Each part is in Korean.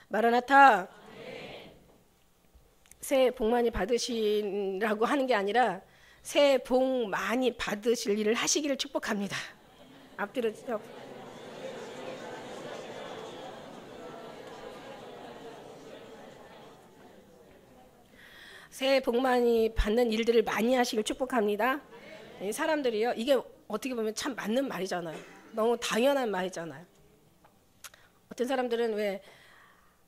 마라나타. 새해 복 많이 받으시라고 하는 게 아니라 새해 복 많이 받으실 일을 하시기를 축복합니다. 앞뒤로 새해 복 많이 받는 일들을 많이 하시길 축복합니다. 이 사람들이요, 이게 어떻게 보면 참 맞는 말이잖아요. 너무 당연한 말이잖아요. 어떤 사람들은 왜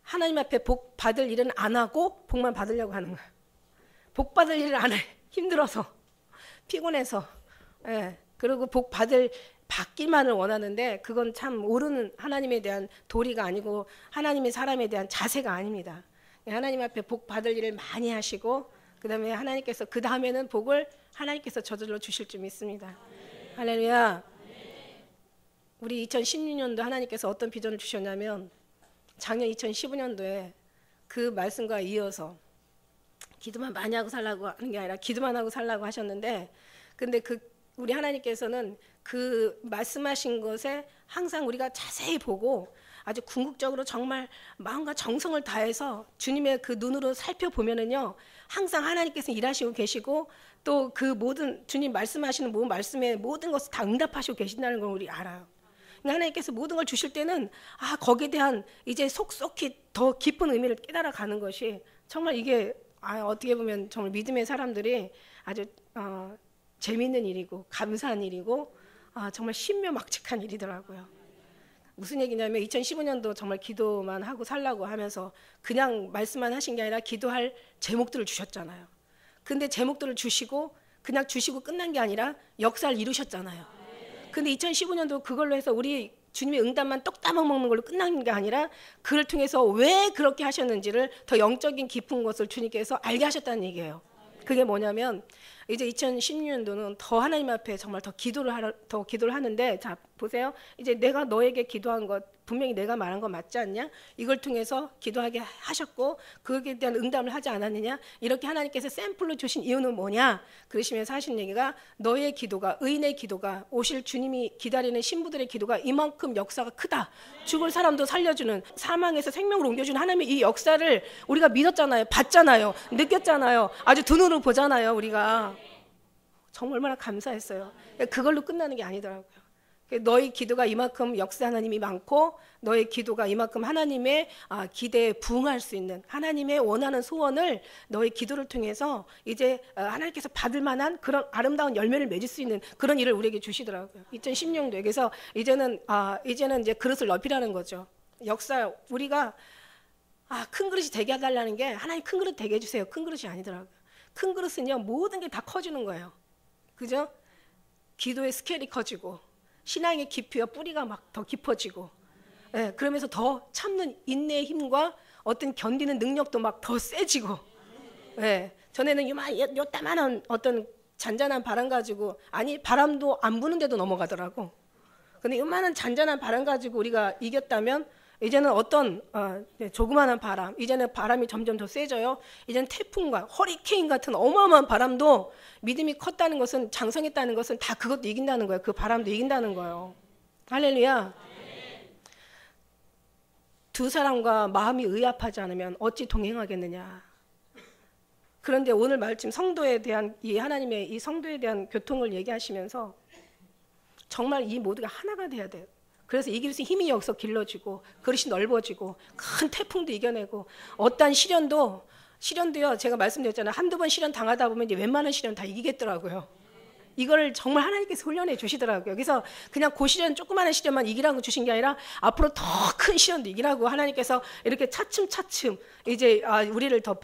하나님 앞에 복 받을 일은 안 하고 복만 받으려고 하는 거예요. 복 받을 일을 안 해. 힘들어서, 피곤해서. 예. 그리고 복 받기만을 원하는데 그건 참 옳은 하나님에 대한 도리가 아니고 하나님의 사람에 대한 자세가 아닙니다. 하나님 앞에 복 받을 일을 많이 하시고 그 다음에 하나님께서 그 다음에는 복을 하나님께서 저절로 주실 줄 믿습니다. 할렐루야. 우리 2016년도 하나님께서 어떤 비전을 주셨냐면 작년 2015년도에 그 말씀과 이어서 기도만 많이 하고 살라고 하는 게 아니라 기도만 하고 살라고 하셨는데, 근데 우리 하나님께서는 그 말씀하신 것에 항상 우리가 자세히 보고 아주 궁극적으로 정말 마음과 정성을 다해서 주님의 그 눈으로 살펴보면은요, 항상 하나님께서 일하시고 계시고 또 그 모든 주님 말씀하시는 모든 말씀에 모든 것을 다 응답하시고 계신다는 걸 우리 알아요. 하나님께서 모든 걸 주실 때는 거기에 대한 이제 속속히 더 깊은 의미를 깨달아 가는 것이 정말 이게 어떻게 보면 정말 믿음의 사람들이 아주 재미있는 일이고 감사한 일이고 정말 신묘막측한 일이더라고요. 무슨 얘기냐면 2015년도 정말 기도만 하고 살라고 하면서 그냥 말씀만 하신 게 아니라 기도할 제목들을 주셨잖아요. 근데 제목들을 주시고 그냥 주시고 끝난 게 아니라 역사를 이루셨잖아요. 근데 2015년도 그걸로 해서 우리 주님의 응답만 떡 따먹 먹는 걸로 끝난 게 아니라 그를 통해서 왜 그렇게 하셨는지를 더 영적인 깊은 것을 주님께서 알게 하셨다는 얘기예요. 그게 뭐냐면 이제 2016년도는 더 하나님 앞에 정말 더 기도를 하는데, 자 보세요. 이제 내가 너에게 기도한 것 분명히 내가 말한 거 맞지 않냐? 이걸 통해서 기도하게 하셨고 그에 대한 응답을 하지 않았느냐? 이렇게 하나님께서 샘플로 주신 이유는 뭐냐? 그러시면서 하신 얘기가 너의 기도가, 의인의 기도가, 오실 주님이 기다리는 신부들의 기도가 이만큼 역사가 크다. 죽을 사람도 살려주는, 사망에서 생명으로 옮겨주는 하나님의 이 역사를 우리가 믿었잖아요. 봤잖아요. 느꼈잖아요. 아주 두 눈으로 보잖아요. 우리가 정말 얼마나 감사했어요. 그걸로 끝나는 게 아니더라고요. 너의 기도가 이만큼 역사 하나님이 많고 너의 기도가 이만큼 하나님의 기대에 부응할 수 있는, 하나님의 원하는 소원을 너의 기도를 통해서 이제 하나님께서 받을 만한 그런 아름다운 열매를 맺을 수 있는 그런 일을 우리에게 주시더라고요. 2016년도에. 그래서 이제는 이제 그릇을 넓히라는 거죠. 역사, 우리가 큰 그릇이 되게 해달라는 게 하나님 큰 그릇 되게 해주세요. 큰 그릇이 아니더라고요. 큰 그릇은요 모든 게 다 커지는 거예요. 그죠? 기도의 스케일이 커지고 신앙의 깊이와 뿌리가 막 더 깊어지고, 예, 그러면서 더 참는 인내의 힘과 어떤 견디는 능력도 막 더 세지고, 예, 전에는 요따만한 어떤 잔잔한 바람 가지고, 바람도 안 부는데도 넘어가더라고. 근데 요만한 잔잔한 바람 가지고 우리가 이겼다면 이제는 어떤 조그마한 바람, 이제는 바람이 점점 더 세져요. 이제는 태풍과 허리케인 같은 어마어마한 바람도 믿음이 컸다는 것은, 장성했다는 것은 다 그것도 이긴다는 거예요. 그 바람도 이긴다는 거예요. 할렐루야. 두 사람과 마음이 의합하지 않으면 어찌 동행하겠느냐. 그런데 오늘 말씀 성도에 대한 이 하나님의 이 성도에 대한 교통을 얘기하시면서 정말 이 모두가 하나가 돼야 돼요. 그래서 이 그릇이 힘이 여기서 길러지고 그릇이 넓어지고 큰 태풍도 이겨내고, 어떠한 시련도요, 제가 말씀드렸잖아요. 한두 번 시련 당하다 보면 이제 웬만한 시련 다 이기겠더라고요. 이걸 정말 하나님께서 훈련해 주시더라고요. 그래서 그냥 그 시련, 조그마한 시련만 이기라고 주신 게 아니라 앞으로 더 큰 시련도 이기라고 하나님께서 이렇게 차츰차츰 이제 우리를 더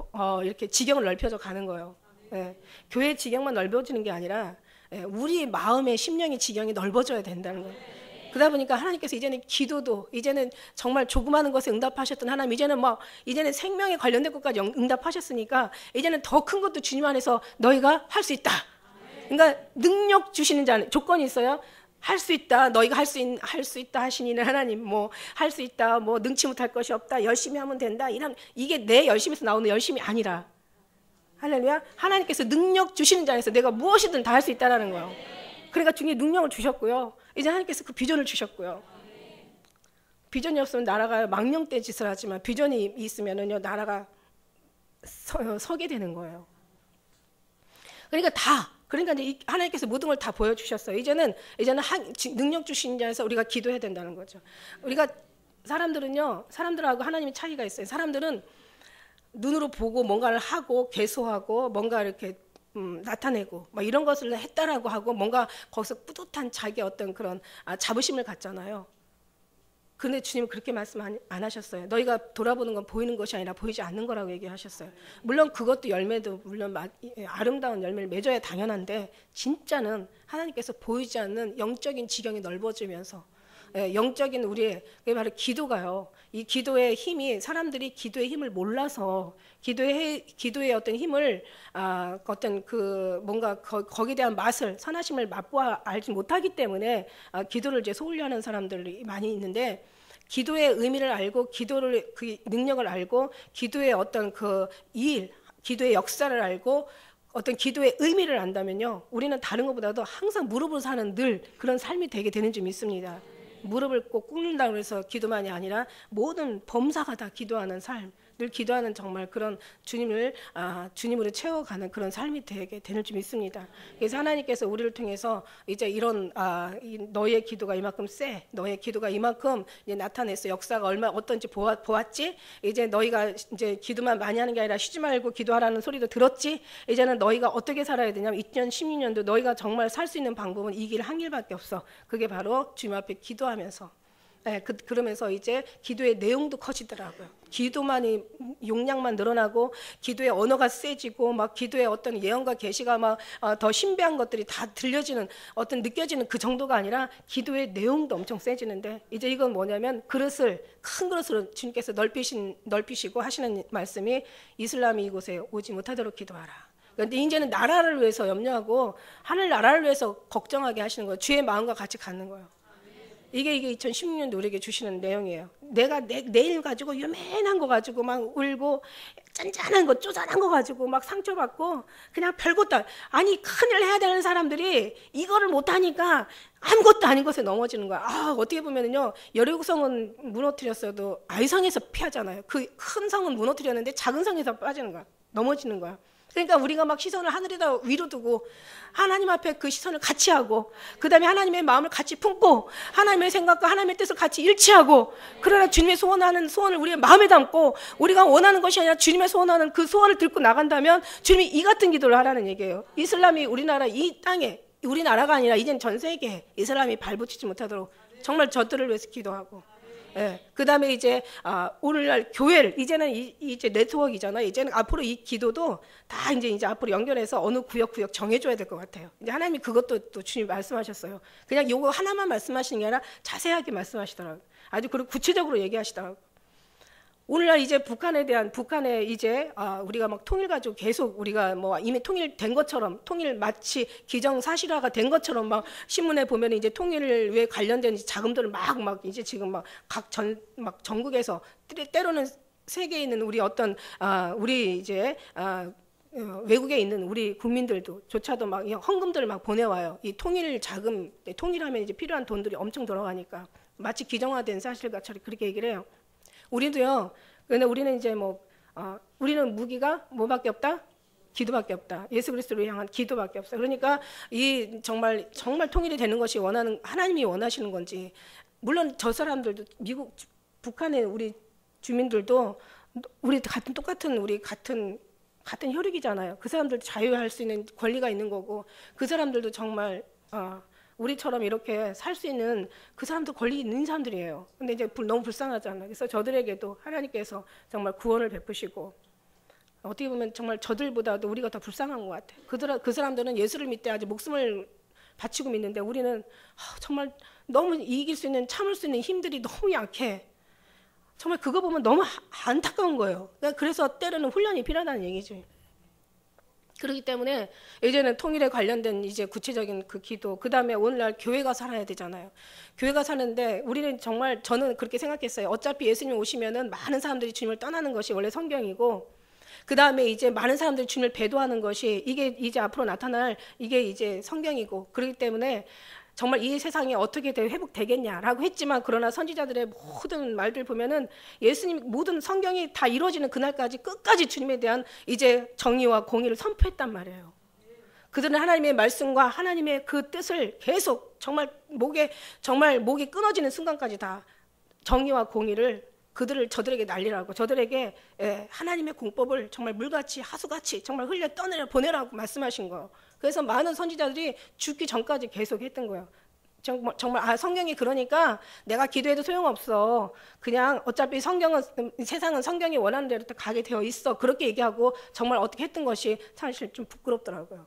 이렇게 지경을 넓혀져 가는 거예요. 예. 교회 지경만 넓어지는 게 아니라 우리 마음의 심령의 지경이 넓어져야 된다는 거예요. 그러다 보니까 하나님께서 이제는 기도도, 이제는 정말 조그마한 것에 응답하셨던 하나님, 이제는 생명에 관련된 것까지 응답하셨으니까 이제는 더 큰 것도 주님 안에서 너희가 할 수 있다. 그러니까 능력 주시는 자, 조건이 있어요. 할 수 있다. 너희가 할 수 있다 하시니는 하나님, 할 수 있다. 능치 못할 것이 없다. 열심히 하면 된다. 이게 내 열심에서 나오는 열심이 아니라, 할렐루야. 하나님께서 능력 주시는 자에서 내가 무엇이든 다 할 수 있다라는 거예요. 그러니까 주님이 능력을 주셨고요. 이제 하나님께서 그 비전을 주셨고요. 비전이 없으면 나라가 망령된 짓을 하지만 비전이 있으면은요 나라가 서게 되는 거예요. 그러니까 이제 하나님께서 모든 걸 다 보여주셨어요. 이제는 능력 주신 자에서 우리가 기도해야 된다는 거죠. 우리가 사람들하고 하나님의 차이가 있어요. 사람들은 눈으로 보고 뭔가를 하고 개소하고 뭔가 이렇게 나타내고 뭐 이런 것을 했다라고 하고 뭔가 거기서 뿌듯한 자기 어떤 그런 자부심을 갖잖아요. 근데 주님은 그렇게 말씀 안 하셨어요. 너희가 돌아보는 건 보이는 것이 아니라 보이지 않는 거라고 얘기하셨어요. 물론 그것도 열매도 물론 아름다운 열매를 맺어야 당연한데 진짜는 하나님께서 보이지 않는 영적인 지경이 넓어지면서 영적인 우리의 그게 바로 기도가요. 이 기도의 힘이 사람들이 기도의 힘을 몰라서 기도의 어떤 힘을 어떤 그 뭔가 거기에 대한 맛을 선하심을 맛보아 알지 못하기 때문에 기도를 이제 소홀히하는 사람들이 많이 있는데 기도의 의미를 알고 기도를 그 능력을 알고 기도의 어떤 그 일, 기도의 역사를 알고 어떤 기도의 의미를 안다면요 우리는 다른 것보다도 항상 무릎을 사는 늘 그런 삶이 되게 되는 줄 믿습니다. 무릎을 꼭 꿇는다고 해서 기도만이 아니라 모든 범사가 다 기도하는 삶, 늘 기도하는 정말 그런 주님으로 채워가는 그런 삶이 되게 되는 줄 믿습니다. 그래서 하나님께서 우리를 통해서 이제 이런 너의 기도가 이만큼 너의 기도가 이만큼 이제 나타냈어. 역사가 어떤지 보았지. 이제 너희가 이제 기도만 많이 하는 게 아니라 쉬지 말고 기도하라는 소리도 들었지. 이제는 너희가 어떻게 살아야 되냐면 2016년도 너희가 정말 살 수 있는 방법은 이 길 한 길밖에 없어. 그게 바로 주님 앞에 기도하면서. 네, 그러면서 이제 기도의 내용도 커지더라고요. 기도만이 용량만 늘어나고 기도의 언어가 세지고 막 기도의 어떤 예언과 계시가 막 더 신비한 것들이 다 들려지는 어떤 느껴지는 그 정도가 아니라 기도의 내용도 엄청 세지는데 이제 이건 뭐냐면 큰 그릇으로 주님께서 넓히시고 하시는 말씀이 이슬람이 이곳에 오지 못하도록 기도하라. 그런데 이제는 나라를 위해서 염려하고 하늘 나라를 위해서 걱정하게 하시는 거예요. 주의 마음과 같이 갖는 거예요. 이게 2016년도 우리에게 주시는 내용이에요. 내가 내일 가지고 요만한 거 가지고 막 울고 짠짠한 거 쪼잔한 거 가지고 막 상처받고 그냥 별것도 아니 큰일 해야 되는 사람들이 이거를 못하니까 아무것도 아닌 것에 넘어지는 거야. 어떻게 보면은요 여리고성은 무너뜨렸어도 아이성에서 피하잖아요. 그 큰 성은 무너뜨렸는데 작은 성에서 빠지는 거야. 넘어지는 거야. 그러니까 우리가 막 시선을 하늘에다 위로 두고 하나님 앞에 그 시선을 같이 하고 그 다음에 하나님의 마음을 같이 품고 하나님의 생각과 하나님의 뜻을 같이 일치하고 그러나 주님의 소원하는 소원을 우리의 마음에 담고 우리가 원하는 것이 아니라 주님의 소원하는 그 소원을 들고 나간다면 주님이 이 같은 기도를 하라는 얘기예요. 이슬람이 우리나라 이 땅에 우리나라가 아니라 이젠 전 세계에 이슬람이 발붙이지 못하도록 정말 저들을 위해서 기도하고 그 다음에 이제 오늘날 교회를 이제는 이제 네트워크이잖아요. 이제는 앞으로 이 기도도 다 이제 앞으로 연결해서 어느 구역 정해줘야 될 것 같아요. 이제 하나님이 그것도 또 주님 말씀하셨어요. 그냥 요거 하나만 말씀하시는 게 아니라 자세하게 말씀하시더라고요. 아주 그리고 구체적으로 얘기하시더라고요. 오늘날 이제 북한에 이제 우리가 막 통일 가지고 계속 우리가 뭐 이미 통일된 것처럼 통일 마치 기정사실화가 된 것처럼 막 신문에 보면 이제 통일에 관련된 자금들을 막 이제 지금 막 전국에서 때로는 세계에 있는 우리 어떤 우리 이제 외국에 있는 우리 국민들조차도 막 헌금들을 막 보내와요. 이 통일 자금 통일하면 이제 필요한 돈들이 엄청 들어가니까 마치 기정화된 사실과처럼 그렇게 얘기를 해요. 우리도요. 근데 우리는 이제 우리는 무기가 뭐밖에 없다? 기도밖에 없다. 예수 그리스도를 향한 기도밖에 없어. 그러니까 이 정말 통일이 되는 것이 하나님이 원하시는 건지. 물론 저 사람들도 북한의 우리 주민들도 우리 같은 혈육이잖아요. 그 사람들도 자유할 수 있는 권리가 있는 거고 그 사람들도 정말 우리처럼 이렇게 살 수 있는 그 사람도 권리 있는 사람들이에요. 근데 이제 너무 불쌍하잖아요. 그래서 저들에게도 하나님께서 정말 구원을 베푸시고 어떻게 보면 정말 저들보다도 우리가 더 불쌍한 것 같아요. 그 사람들은 예수를 믿되 아주 목숨을 바치고 믿는데 우리는 정말 너무 이길 수 있는 참을 수 있는 힘들이 너무 약해. 정말 그거 보면 너무 안타까운 거예요. 그래서 때로는 훈련이 필요하다는 얘기죠. 그렇기 때문에 이제는 통일에 관련된 이제 구체적인 그 기도, 그 다음에 오늘날 교회가 살아야 되잖아요. 교회가 사는데 우리는 정말 저는 그렇게 생각했어요. 어차피 예수님 오시면은 많은 사람들이 주님을 떠나는 것이 원래 성경이고, 그 다음에 이제 많은 사람들이 주님을 배도하는 것이 이게 이제 앞으로 나타날 이게 이제 성경이고, 그렇기 때문에 정말 이 세상이 어떻게 회복되겠냐라고 했지만 그러나 선지자들의 모든 말들 보면은 예수님 모든 성경이 다 이루어지는 그날까지 끝까지 주님에 대한 이제 정의와 공의를 선포했단 말이에요. 그들은 하나님의 말씀과 하나님의 그 뜻을 계속 정말 목이 끊어지는 순간까지 다 정의와 공의를 저들에게 날리라고, 저들에게 하나님의 공법을 정말 물같이 하수같이 정말 흘려 떠내려 보내라고 말씀하신 거예요. 그래서 많은 선지자들이 죽기 전까지 계속 했던 거예요. 정말 성경이 그러니까 내가 기도해도 소용없어. 그냥 어차피 세상은 성경이 원하는 대로 가게 되어 있어. 그렇게 얘기하고 정말 어떻게 했던 것이 사실 좀 부끄럽더라고요.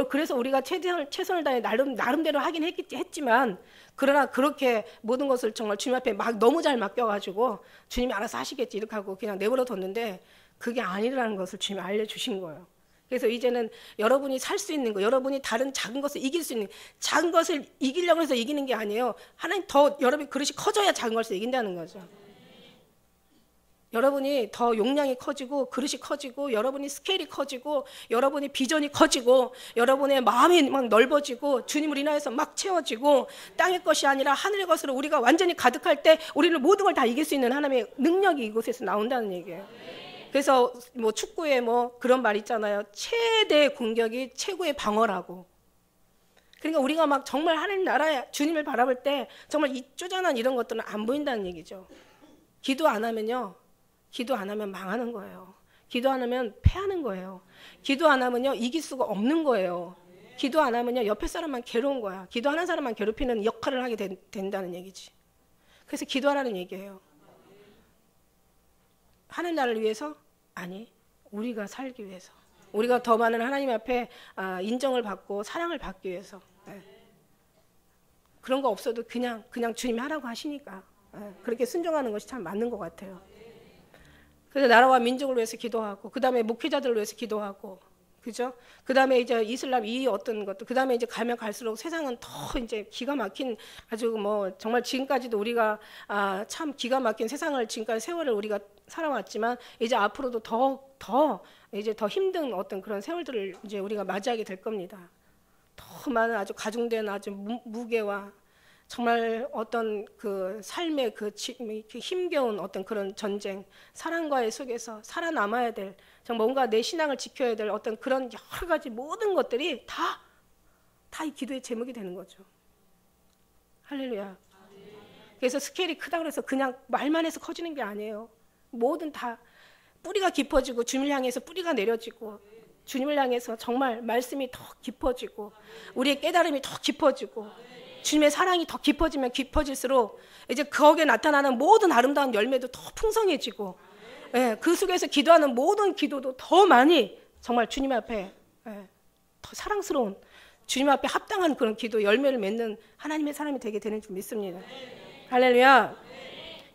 그래서 우리가 최선을 다해 나름대로 하긴 했지만 그러나 그렇게 모든 것을 정말 주님 앞에 너무 잘 맡겨가지고 주님이 알아서 하시겠지 이렇게 하고 그냥 내버려 뒀는데 그게 아니라는 것을 주님이 알려주신 거예요. 그래서 이제는 여러분이 살 수 있는 거, 여러분이 다른 작은 것을 이길 수 있는, 작은 것을 이기려고 해서 이기는 게 아니에요. 하나님 여러분의 그릇이 커져야 작은 것을 이긴다는 거죠. 여러분이 더 용량이 커지고 그릇이 커지고 여러분이 스케일이 커지고 여러분이 비전이 커지고 여러분의 마음이 막 넓어지고 주님을 인하여서 막 채워지고 땅의 것이 아니라 하늘의 것으로 우리가 완전히 가득할 때 우리는 모든 걸 다 이길 수 있는 하나님의 능력이 이곳에서 나온다는 얘기예요. 그래서 축구에 그런 말 있잖아요. 최대 공격이 최고의 방어라고. 그러니까 우리가 막 정말 하나님 나라에 주님을 바라볼 때 정말 이 쪼잔한 이런 것들은 안 보인다는 얘기죠. 기도 안 하면 망하는 거예요. 기도 안 하면 패하는 거예요. 기도 안 하면요 이길 수가 없는 거예요. 기도 안 하면요 옆에 사람만 괴로운 거야. 기도하는 사람만 괴롭히는 역할을 하게 된다는 얘기지. 그래서 기도하라는 얘기예요. 하나님 나라를 위해서? 아니, 우리가 살기 위해서. 우리가 더 많은 하나님 앞에 인정을 받고 사랑을 받기 위해서. 그런 거 없어도 그냥 주님이 하라고 하시니까 그렇게 순종하는 것이 참 맞는 것 같아요. 그래서 나라와 민족을 위해서 기도하고, 그 다음에 목회자들을 위해서 기도하고, 그죠? 그 다음에 이제 이슬람 이 어떤 것도, 그 다음에 이제 가면 갈수록 세상은 더 이제 기가 막힌 아주 정말 지금까지도 우리가 참 기가 막힌 세상을 지금까지 세월을 우리가 살아왔지만 이제 앞으로도 더 힘든 어떤 그런 세월들을 이제 우리가 맞이하게 될 겁니다. 더 많은 아주 가중된 아주 무게와 정말 어떤 그 삶의 그 힘겨운 어떤 그런 전쟁, 사랑과의 속에서 살아남아야 될, 정말 뭔가 내 신앙을 지켜야 될 어떤 그런 여러 가지 모든 것들이 다 이 기도의 제목이 되는 거죠. 할렐루야. 그래서 스케일이 크다고 해서 그냥 말만 해서 커지는 게 아니에요. 뭐든 다 뿌리가 깊어지고 주님을 향해서 뿌리가 내려지고 주님을 향해서 정말 말씀이 더 깊어지고 우리의 깨달음이 더 깊어지고 주님의 사랑이 더 깊어지면 깊어질수록 이제 거기에 나타나는 모든 아름다운 열매도 더 풍성해지고 그 속에서 기도하는 모든 기도도 더 많이 정말 주님 앞에 더 사랑스러운 주님 앞에 합당한 그런 기도 열매를 맺는 하나님의 사람이 되게 되는 줄 믿습니다. 할렐루야.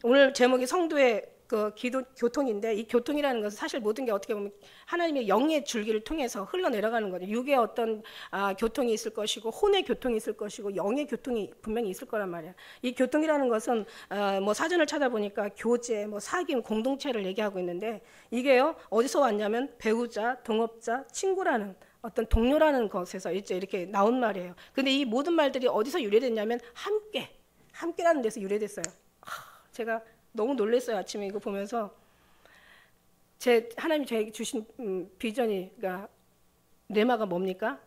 오늘 제목이 성도의 그 기도 교통인데 이 교통이라는 것은 사실 모든 게 어떻게 보면 하나님의 영의 줄기를 통해서 흘러내려가는 거죠. 육의 어떤 교통이 있을 것이고 혼의 교통이 있을 것이고 영의 교통이 분명히 있을 거란 말이야. 이 교통이라는 것은 사전을 찾아보니까 교제, 사귐, 공동체를 얘기하고 있는데 이게요 어디서 왔냐면 배우자, 동업자, 친구라는 어떤 동료라는 것에서 이제 이렇게 나온 말이에요. 근데 이 모든 말들이 어디서 유래됐냐면 함께라는 데서 유래됐어요. 제가 너무 놀랐어요. 아침에 이거 보면서 하나님이 저에게 주신 비전이 레마가 뭡니까?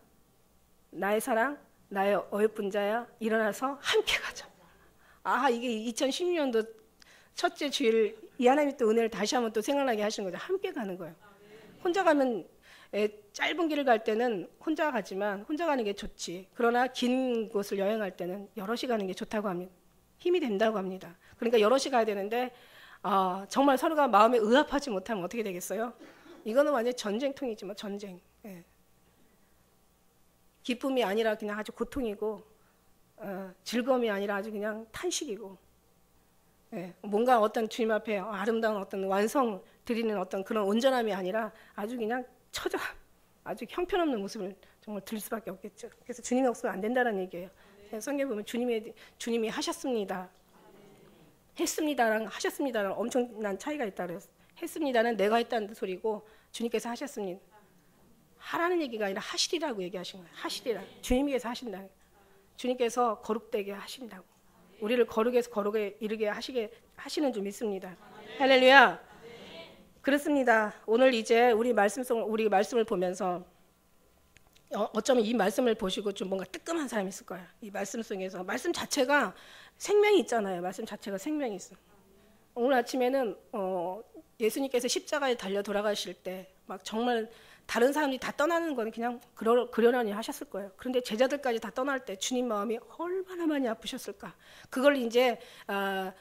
나의 사랑, 나의 어여쁜 자야 일어나서 함께 가자. 이게 2016년도 첫째 주일 이 하나님이 또 은혜를 다시 한번 또 생각나게 하시는 거죠. 함께 가는 거예요. 혼자 가면 짧은 길을 갈 때는 혼자 가지만 혼자 가는 게 좋지. 그러나 긴 곳을 여행할 때는 여럿이 가는 게 좋다고 합니다. 힘이 된다고 합니다. 그러니까 여럿이 가야 되는데 정말 서로가 마음에 의합하지 못하면 어떻게 되겠어요? 이거는 완전 전쟁통이지 전쟁. 기쁨이 아니라 그냥 아주 고통이고 즐거움이 아니라 아주 그냥 탄식이고 뭔가 어떤 주님 앞에 아름다운 어떤 완성 드리는 어떤 그런 온전함이 아니라 아주 그냥 처절한 아주 형편없는 모습을 정말 들 수밖에 없겠죠. 그래서 주님이 없으면 안 된다는 얘기예요. 성경에 보면 주님이 하셨습니다. 했습니다랑 하셨습니다랑 엄청난 차이가 있다 그랬어요. 했습니다는 내가 했다는 소리고 주님께서 하셨습니다. 하라는 얘기가 아니라 하시리라고 얘기하신 거예요. 하시리라. 주님께서 하신다. 주님께서 거룩되게 하신다고. 우리를 거룩에서 거룩에 이르게 하시는 줄 믿습니다. 할렐루야. 그렇습니다. 오늘 이제 우리 말씀을 보면서 어쩌면 이 말씀을 보시고 좀 뭔가 뜨끔한 사람이 있을 거야. 이 말씀 속에서 말씀 자체가 생명이 있잖아요. 말씀 자체가 생명이 있어. 오늘 아침에는 예수님께서 십자가에 달려 돌아가실 때 막 정말 다른 사람들이 다 떠나는 건 그냥 그러려니 하셨을 거예요. 그런데 제자들까지 다 떠날 때 주님 마음이 얼마나 많이 아프셨을까. 그걸 이제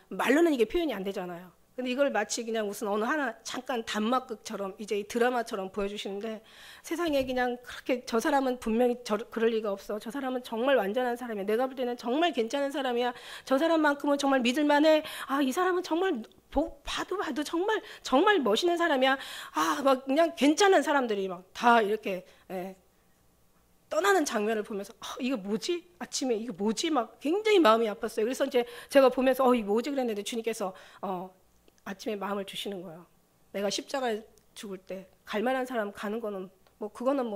말로는 이게 표현이 안 되잖아요. 근데 이걸 마치 그냥 무슨 어느 하나 잠깐 단막극처럼 이제 이 드라마처럼 보여주시는데 세상에 그냥 그렇게 저 사람은 분명히 그럴 리가 없어. 저 사람은 정말 완전한 사람이야. 내가 볼 때는 정말 괜찮은 사람이야. 저 사람만큼은 정말 믿을만해. 이 사람은 정말 봐도 정말 멋있는 사람이야. 막 그냥 괜찮은 사람들이 막 다 이렇게 떠나는 장면을 보면서 이거 뭐지? 아침에 이거 뭐지? 막 굉장히 마음이 아팠어요. 그래서 이제 제가 보면서 이거 뭐지? 그랬는데 주님께서 아침에 마음을 주시는 거예요. 내가 십자가에 죽을 때 갈 만한 사람 가는 거는 그거는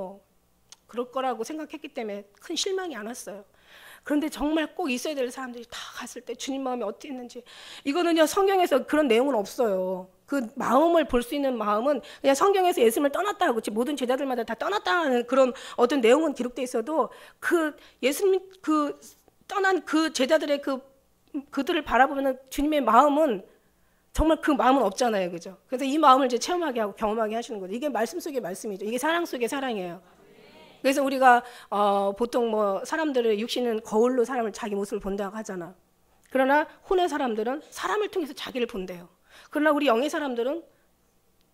그럴 거라고 생각했기 때문에 큰 실망이 안 왔어요. 그런데 정말 꼭 있어야 될 사람들이 다 갔을 때 주님 마음이 어떻게 했는지 이거는요 성경에서 그런 내용은 없어요. 그 마음을 볼 수 있는 마음은 그냥 성경에서 예수님을 떠났다고 모든 제자들마다 다 떠났다는 그런 어떤 내용은 기록돼 있어도 그 예수님 그 떠난 그 제자들의 그들을 바라보면 주님의 마음은 정말 그 마음은 없잖아요. 그죠? 그래서 이 마음을 이제 체험하게 하고 경험하게 하시는 거죠. 이게 말씀 속의 말씀이죠. 이게 사랑 속의 사랑이에요. 그래서 우리가 보통 사람들의 육신은 거울로 사람을 자기 모습을 본다고 하잖아. 그러나 혼의 사람들은 사람을 통해서 자기를 본대요. 그러나 우리 영의 사람들은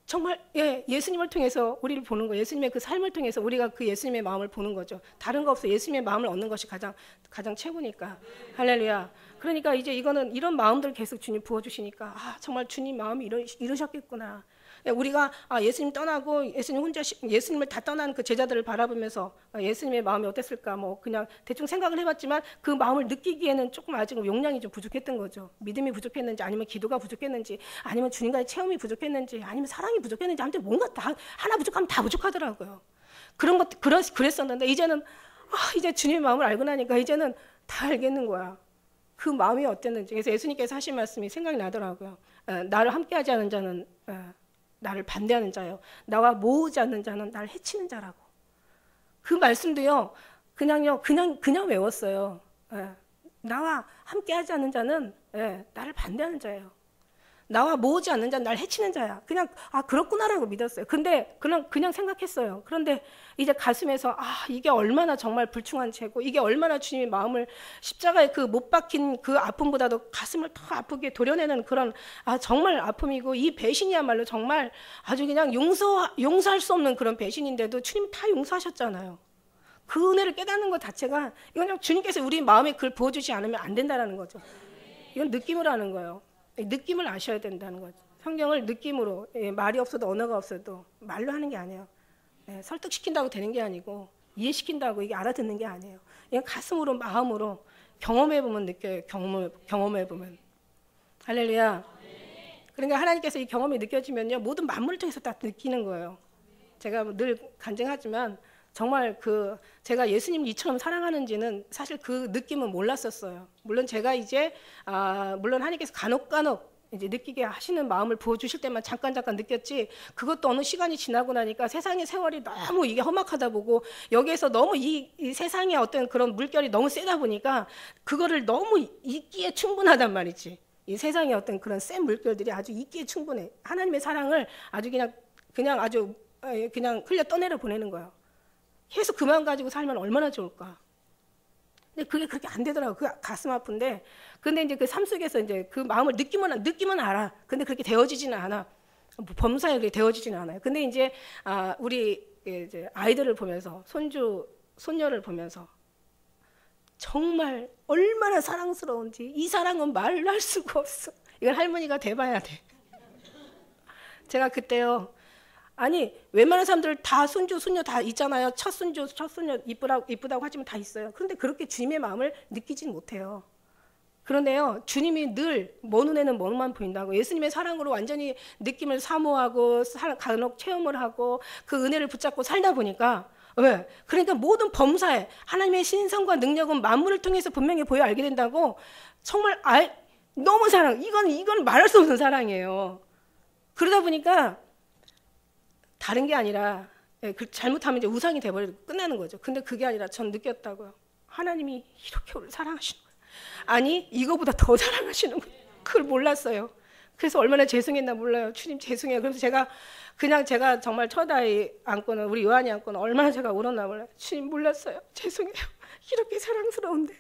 정말 예수님을 통해서 우리를 보는 거예요. 예수님의 그 삶을 통해서 우리가 그 예수님의 마음을 보는 거죠. 다른 거 없어. 예수님의 마음을 얻는 것이 가장 최고니까. 할렐루야. 그러니까 이제 이거는 이런 마음들 계속 주님 부어주시니까 정말 주님 마음이 이러셨겠구나. 우리가 예수님 떠나고 예수님을 다 떠난 그 제자들을 바라보면서 예수님의 마음이 어땠을까 그냥 대충 생각을 해봤지만 그 마음을 느끼기에는 조금 아직 용량이 좀 부족했던 거죠. 믿음이 부족했는지 아니면 기도가 부족했는지 아니면 주님과의 체험이 부족했는지 아니면 사랑이 부족했는지 아무튼 뭔가 다 하나 부족하면 다 부족하더라고요. 그랬었는데 이제는 이제 주님의 마음을 알고 나니까 이제는 다 알겠는 거야. 그 마음이 어땠는지. 그래서 예수님께서 하신 말씀이 생각이 나더라고요. 나를 함께하지 않은 자는 나를 반대하는 자요. 나와 모으지 않는 자는 나를 해치는 자라고. 그 말씀도요. 그냥 외웠어요. 나와 함께하지 않는 자는 나를 반대하는 자예요. 나와 모으지 않는 자는 나를 해치는 자야. 그냥 그렇구나라고 믿었어요. 근데 그냥 생각했어요. 그런데 이제 가슴에서 이게 얼마나 정말 불충한 죄고 이게 얼마나 주님의 마음을 십자가에 그 못 박힌 그 아픔보다도 가슴을 더 아프게 도려내는 그런 정말 아픔이고 이 배신이야말로 정말 아주 그냥 용서할 수 없는 그런 배신인데도 주님 다 용서하셨잖아요. 그 은혜를 깨닫는 것 자체가 이건 그냥 주님께서 우리 마음에 그걸 부어주지 않으면 안 된다는 거죠. 이건 느낌으로 하는 거예요. 느낌을 아셔야 된다는 거죠. 성경을 느낌으로 말이 없어도 언어가 없어도 말로 하는 게 아니에요. 설득시킨다고 되는 게 아니고 이해시킨다고 이게 알아듣는 게 아니에요. 그냥 가슴으로 마음으로 경험해보면 느껴요. 경험해보면. 할렐루야. 그러니까 하나님께서 이 경험이 느껴지면요 모든 만물을 통해서 다 느끼는 거예요. 제가 늘 간증하지만 정말 제가 예수님을 이처럼 사랑하는지는 사실 그 느낌은 몰랐었어요. 물론 제가 이제 물론 하나님께서 간혹 이제 느끼게 하시는 마음을 부어주실 때만 잠깐 느꼈지 그것도 어느 시간이 지나고 나니까 세상의 세월이 너무 이게 험악하다 보고 여기에서 너무 이 세상의 어떤 그런 물결이 너무 세다 보니까 그거를 너무 잊기에 충분하단 말이지. 이 세상의 어떤 그런 센 물결들이 아주 잊기에 충분해. 하나님의 사랑을 아주 그냥 흘려 떠내려 보내는 거예요. 계속 그 마음 가지고 살면 얼마나 좋을까. 근데 그게 그렇게 안 되더라고. 그 가슴 아픈데. 근데 이제 그 삶 속에서 이제 그 마음을 느끼면 알아. 근데 그렇게 되어지지는 않아. 범사에 그렇게 되어지지는 않아요. 근데 이제 우리 이제 아이들을 보면서 손녀를 보면서 정말 얼마나 사랑스러운지 이 사랑은 말로 할 수가 없어. 이걸 할머니가 돼봐야 돼. 제가 그때요. 아니 웬만한 사람들 다 손주 손녀 다 있잖아요. 첫 손녀 이쁘다고 하지만 다 있어요. 그런데 그렇게 주님의 마음을 느끼진 못해요. 그런데요 주님이 늘 먼 눈에는 먼만 보인다고 예수님의 사랑으로 완전히 느낌을 사모하고 간혹 체험을 하고 그 은혜를 붙잡고 살다 보니까 왜? 그러니까 모든 범사에 하나님의 신성과 능력은 만물을 통해서 분명히 보여 알게 된다고. 정말 너무 사랑. 이건 말할 수 없는 사랑이에요. 그러다 보니까 다른 게 아니라 잘못하면 이제 우상이 돼버리고 끝나는 거죠. 근데 그게 아니라 전 느꼈다고요. 하나님이 이렇게 우리를 사랑하시는 거예요. 아니 이거보다 더 사랑하시는 거예요. 그걸 몰랐어요. 그래서 얼마나 죄송했나 몰라요. 주님 죄송해요. 그래서 제가 정말 첫 아이 안고는 우리 요한이 안고는 얼마나 제가 울었나 몰라요. 주님 몰랐어요. 죄송해요. 이렇게 사랑스러운데,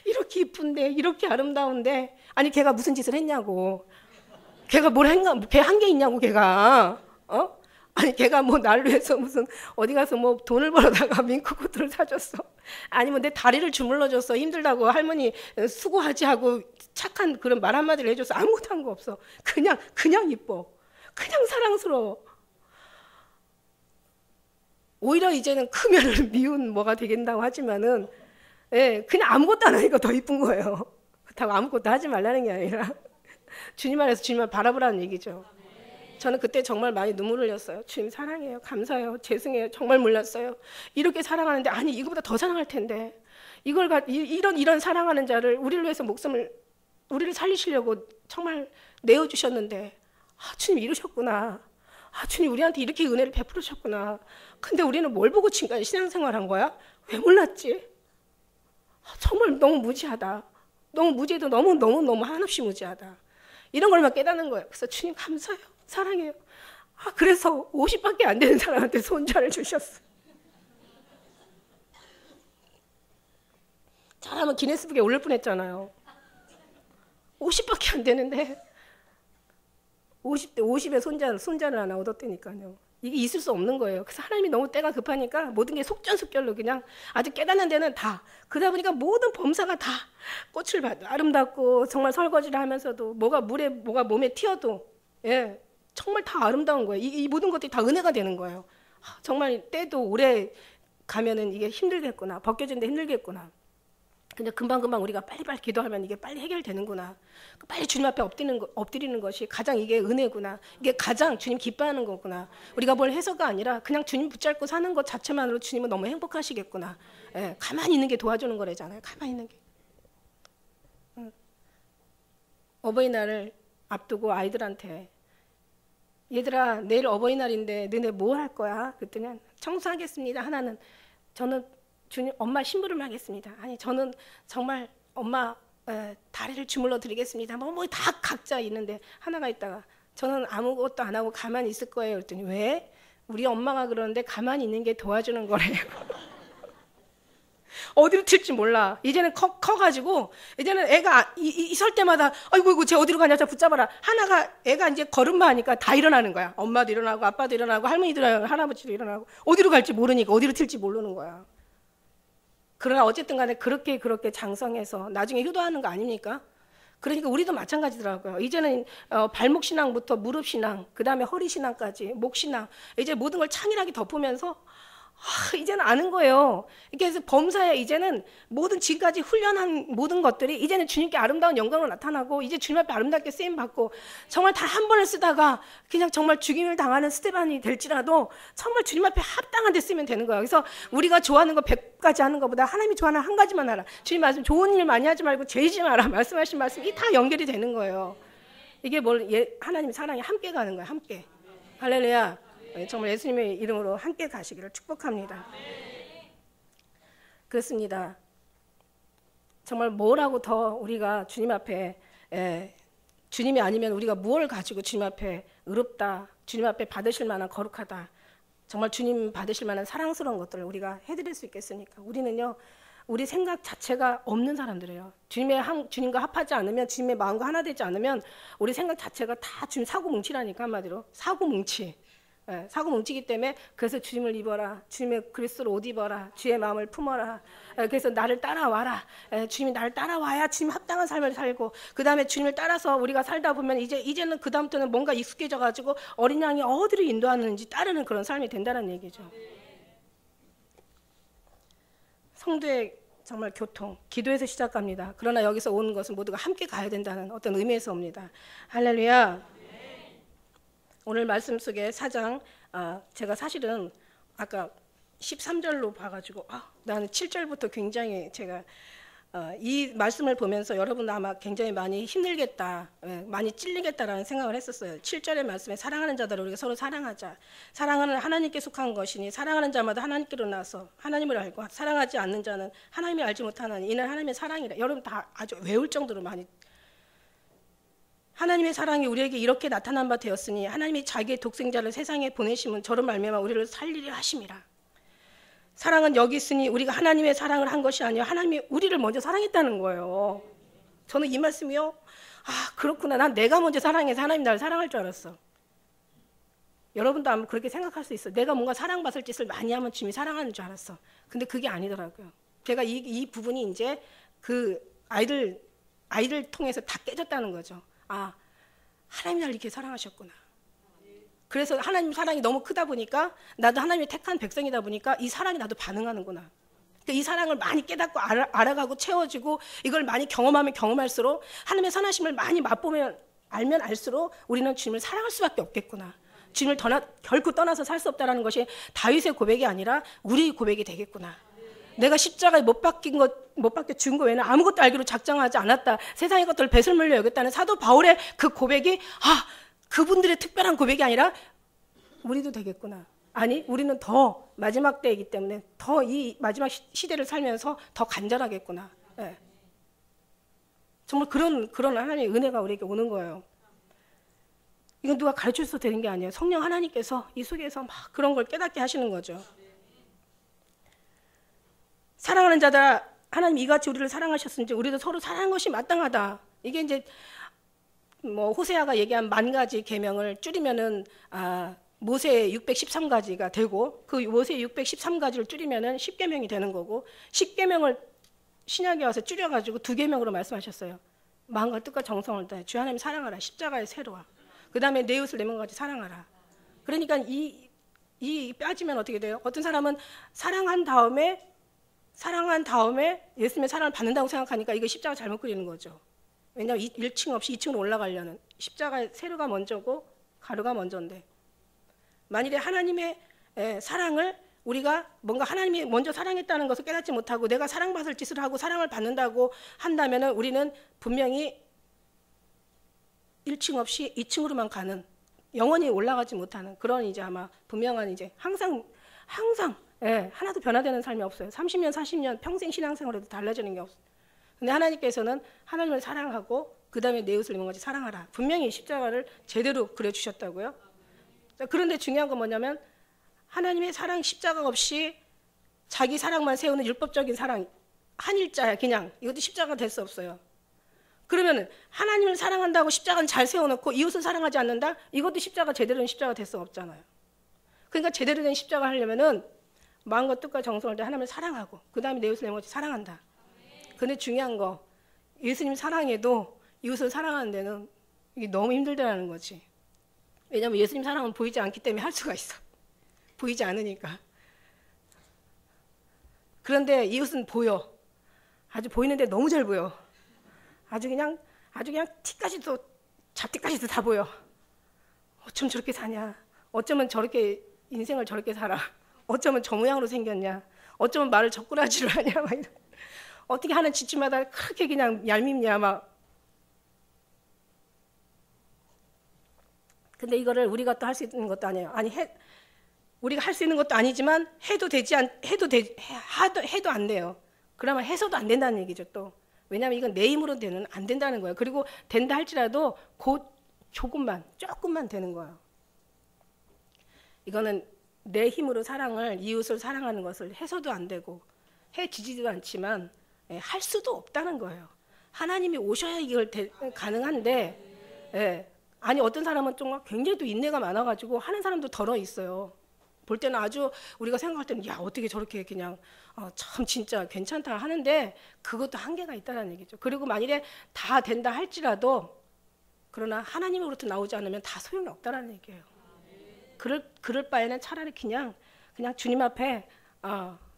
이렇게 이쁜데, 이렇게 아름다운데, 아니 걔가 무슨 짓을 했냐고. 걔가 뭘 했나? 걔 한 게 있냐고 걔가. 아니 걔가 뭐 날 위해서 무슨 어디 가서 뭐 돈을 벌어다가 밍크코트를 사줬어. 아니면 내 다리를 주물러줬어. 힘들다고 할머니 수고하지 하고 착한 그런 말 한마디를 해줘서 아무것도 한 거 없어. 그냥 이뻐. 그냥 사랑스러워. 오히려 이제는 크면은 미운 뭐가 되겠다고 하지만은 그냥 아무것도 안 하니까 더 이쁜 거예요. 그렇다고 아무것도 하지 말라는 게 아니라 주님 안에서 주님을 바라보라는 얘기죠. 저는 그때 정말 많이 눈물을 흘렸어요. 주님 사랑해요. 감사해요. 죄송해요. 정말 몰랐어요. 이렇게 사랑하는데 아니 이거보다 더 사랑할 텐데 이런 사랑하는 자를 우리를 위해서 우리를 살리시려고 정말 내어주셨는데 주님 이러셨구나. 주님 우리한테 이렇게 은혜를 베풀으셨구나. 근데 우리는 뭘 보고 지금까지 신앙생활한 거야? 왜 몰랐지? 정말 너무 무지하다. 너무 무지해도 너무 한없이 무지하다. 이런 걸만 깨닫는 거예요. 그래서 주님 감사해요. 사랑해요. 그래서 50밖에 안 되는 사람한테 손자를 주셨어. 잘하면 기네스북에 올릴 뻔했잖아요. 50밖에 안 되는데 50대 50에 손자를 하나 얻었다니까요. 이게 있을 수 없는 거예요. 그래서 하나님이 너무 때가 급하니까 모든 게 속전속결로 그냥 아주 깨닫는 데는 다. 그러다 보니까 모든 범사가 다 꽃을 봐도 아름답고 정말 설거지를 하면서도 뭐가 몸에 튀어도 정말 다 아름다운 거예요. 이 모든 것들이 다 은혜가 되는 거예요. 정말 때도 오래 가면은 이게 힘들겠구나. 벗겨지는데 힘들겠구나. 근데 금방금방 우리가 빨리빨리 기도하면 이게 빨리 해결되는구나. 빨리 주님 앞에 엎드리는 것이 가장 이게 은혜구나. 이게 가장 주님 기뻐하는 거구나. 우리가 뭘 해서가 아니라 그냥 주님 붙잡고 사는 것 자체만으로 주님은 너무 행복하시겠구나. 가만히 있는 게 도와주는 거래잖아요. 가만히 있는 게. 어버이날을 앞두고 아이들한테 얘들아 내일 어버이날인데 너네 뭐 할 거야? 그랬더니 청소하겠습니다. 하나는 저는 주님 엄마 심부름 하겠습니다. 아니 저는 정말 엄마 다리를 주물러 드리겠습니다. 뭐 다 각자 있는데 하나가 있다가 저는 아무것도 안 하고 가만히 있을 거예요. 그랬더니 왜? 우리 엄마가 그러는데 가만히 있는 게 도와주는 거래요. 어디로 튈지 몰라. 이제는 커가지고 이제는 애가 설 때마다 아이고 쟤 어디로 가냐 자 붙잡아라. 애가 이제 걸음마 하니까 다 일어나는 거야. 엄마도 일어나고 아빠도 일어나고 할머니도 일어나고 할아버지도 일어나고 어디로 갈지 모르니까 어디로 튈지 모르는 거야. 그러나 어쨌든 간에 그렇게 장성해서 나중에 효도하는 거 아닙니까? 그러니까 우리도 마찬가지더라고요. 이제는 발목 신앙부터 무릎 신앙, 그 다음에 허리 신앙까지 목 신앙, 이제 모든 걸 창일하게 덮으면서 이제는 아는 거예요. 그래서 범사에 이제는 모든 지금까지 훈련한 모든 것들이 이제는 주님께 아름다운 영광으로 나타나고 이제 주님 앞에 아름답게 쓰임 받고 정말 단 한 번을 쓰다가 그냥 정말 죽임을 당하는 스테반이 될지라도 정말 주님 앞에 합당한 데 쓰면 되는 거예요. 그래서 우리가 좋아하는 거 100가지 하는 것보다 하나님이 좋아하는 한 가지만 하라. 주님 말씀 좋은 일 많이 하지 말고 죄지 마라. 말씀하신 말씀이 다 연결이 되는 거예요. 이게 하나님 사랑이 함께 가는 거예요. 함께. 할렐루야. 정말 예수님의 이름으로 함께 가시기를 축복합니다. 그렇습니다. 정말 뭐라고 더 우리가 주님 앞에 주님이 아니면 우리가 무엇을 가지고 주님 앞에 의롭다, 주님 앞에 받으실 만한 거룩하다, 정말 주님 받으실 만한 사랑스러운 것들을 우리가 해드릴 수 있겠습니까? 우리는요, 우리 생각 자체가 없는 사람들이에요. 주님과 합하지 않으면, 주님의 마음과 하나 되지 않으면 우리 생각 자체가 다 주님 사고뭉치라니까. 한마디로 사고뭉치. 사고뭉치기 때문에 그래서 주님을 입어라, 주님의 그리스도로 옷 입어라, 주의 마음을 품어라, 그래서 나를 따라와라, 주님이 나를 따라와야 주님 합당한 삶을 살고, 그 다음에 주님을 따라서 우리가 살다 보면 이제는 그 다음부터는 뭔가 익숙해져 가지고 어린 양이 어디로 인도하는지 따르는 그런 삶이 된다는 얘기죠. 성도의 정말 교통, 기도에서 시작합니다. 그러나 여기서 오는 것은 모두가 함께 가야 된다는 어떤 의미에서 옵니다. 할렐루야. 오늘 말씀 속에 4장, 제가 사실은 아까 13절로 봐가지고 나는 7절부터 굉장히 제가 이 말씀을 보면서 여러분 아마 굉장히 많이 힘들겠다, 많이 찔리겠다라는 생각을 했었어요. 7절의 말씀에 사랑하는 자들을 우리가 서로 사랑하자. 사랑은 하나님께 속한 것이니 사랑하는 자마다 하나님께로 나서 하나님을 알고 사랑하지 않는 자는 하나님을 알지 못하나니 이는 하나님의 사랑이라. 여러분 다 아주 외울 정도로 많이 하나님의 사랑이 우리에게 이렇게 나타난 바 되었으니 하나님이 자기의 독생자를 세상에 보내심은 저로 말미암아 우리를 살리려 하심이라. 사랑은 여기 있으니 우리가 하나님의 사랑을 한 것이 아니라 하나님이 우리를 먼저 사랑했다는 거예요. 저는 이 말씀이요, 그렇구나. 난 내가 먼저 사랑해서 하나님 나를 사랑할 줄 알았어. 여러분도 아마 그렇게 생각할 수 있어요. 내가 뭔가 사랑받을 짓을 많이 하면 주님이 사랑하는 줄 알았어. 근데 그게 아니더라고요. 제가 이 부분이 이제 그 아이들 통해서 다 깨졌다는 거죠. 하나님이 나를 이렇게 사랑하셨구나. 그래서 하나님 사랑이 너무 크다 보니까 나도 하나님의 택한 백성이다 보니까 이 사랑이 나도 반응하는구나. 그러니까 이 사랑을 많이 깨닫고 알아가고 채워지고 이걸 많이 경험하면 경험할수록 하나님의 선하심을 많이 맛보면 알면 알수록 우리는 주님을 사랑할 수밖에 없겠구나. 주님을 결코 떠나서 살 수 없다는 것이 다윗의 고백이 아니라 우리의 고백이 되겠구나. 내가 십자가에 못 박혀 죽은 거 외에는 아무것도 알기로 작정하지 않았다. 세상의 것들을 배설물로 여겼다는 사도 바울의 그 고백이 그분들의 특별한 고백이 아니라 우리도 되겠구나. 아니, 우리는 더 마지막 때이기 때문에 더 이 마지막 시대를 살면서 더 간절하겠구나. 네. 정말 그런 하나님의 은혜가 우리에게 오는 거예요. 이건 누가 가르쳐줘서 되는 게 아니에요. 성령 하나님께서 이 속에서 막 그런 걸 깨닫게 하시는 거죠. 사랑하는 자다. 하나님 이같이 우리를 사랑하셨은지 우리도 서로 사랑한 것이 마땅하다. 이게 이제 호세아가 얘기한 10,000가지 계명을 줄이면은 모세 613가지가 되고 그 모세 613가지를 줄이면은 10계명이 되는 거고 10계명을 신약에 와서 줄여가지고 2계명으로 말씀하셨어요. 마음과 뜻과 정성을 다해 주 하나님 사랑하라. 십자가의 세로와. 그 다음에 내 이웃을 내 몸같이 사랑하라. 그러니까 이 빠지면 어떻게 돼요? 어떤 사람은 사랑한 다음에 예수님의 사랑을 받는다고 생각하니까 이거 십자가 잘못 그리는 거죠. 왜냐하면 1층 없이 2층으로 올라가려는 십자가의 세로가 먼저고 가루가 먼저인데 만일에 하나님의 사랑을 우리가 뭔가 하나님이 먼저 사랑했다는 것을 깨닫지 못하고 내가 사랑받을 짓을 하고 사랑을 받는다고 한다면 우리는 분명히 1층 없이 2층으로만 가는 영원히 올라가지 못하는 그런 이제 아마 분명한 이제 항상 하나도 변화되는 삶이 없어요. 30년 40년 평생 신앙생활에도 달라지는 게 없어요. 근데 하나님께서는 하나님을 사랑하고 그 다음에 내 이웃을 내 몸같이 사랑하라. 분명히 십자가를 제대로 그려주셨다고요. 그런데 중요한 건 뭐냐면 하나님의 사랑 십자가 없이 자기 사랑만 세우는 율법적인 사랑 한 일자야 그냥. 이것도 십자가 될 수 없어요. 그러면 하나님을 사랑한다고 십자가는 잘 세워놓고 이웃을 사랑하지 않는다? 이것도 십자가 제대로 된 십자가 될 수 없잖아요. 그러니까 제대로 된 십자가 하려면은 마음과 뜻과 정성을 다해 하나님을 사랑하고 그 다음에 내 이웃을 내 몸같이 사랑한다. 근데 중요한 거 예수님 사랑해도 이웃을 사랑하는 데는 이게 너무 힘들다는 거지. 왜냐하면 예수님 사랑은 보이지 않기 때문에 할 수가 있어. 보이지 않으니까. 그런데 이웃은 보여. 아주 보이는데 너무 잘 보여. 아주 그냥 티까지도 잡티까지도 다 보여. 어쩜 저렇게 사냐. 어쩌면 저렇게 인생을 저렇게 살아. 어쩌면 저 모양으로 생겼냐. 어쩌면 말을 젓구라지로 하냐. 막 이런. 어떻게 하는 짓마다 그렇게 그냥 얄밉냐 막. 근데 이거를 우리가 또 할 수 있는 것도 아니에요. 우리가 할 수 있는 것도 아니지만 해도 안 돼요. 그러면 해서도 안 된다는 얘기죠 또. 왜냐하면 이건 내 힘으로 안 된다는 거예요. 그리고 된다 할지라도 조금만 되는 거예요. 이거는 내 힘으로 이웃을 사랑하는 것을 해서도 안 되고 해지지도 않지만 할 수도 없다는 거예요. 하나님이 오셔야 이걸 가능한데 아니 어떤 사람은 좀 굉장히 또 인내가 많아가지고 하는 사람도 덜어 있어요. 볼 때는 아주 우리가 생각할 때는 야 어떻게 저렇게 그냥 참 진짜 괜찮다 하는데 그것도 한계가 있다는 얘기죠. 그리고 만일에 다 된다 할지라도 그러나 하나님으로부터 나오지 않으면 다 소용이 없다는 얘기예요. 그럴 바에는 차라리 그냥 주님 앞에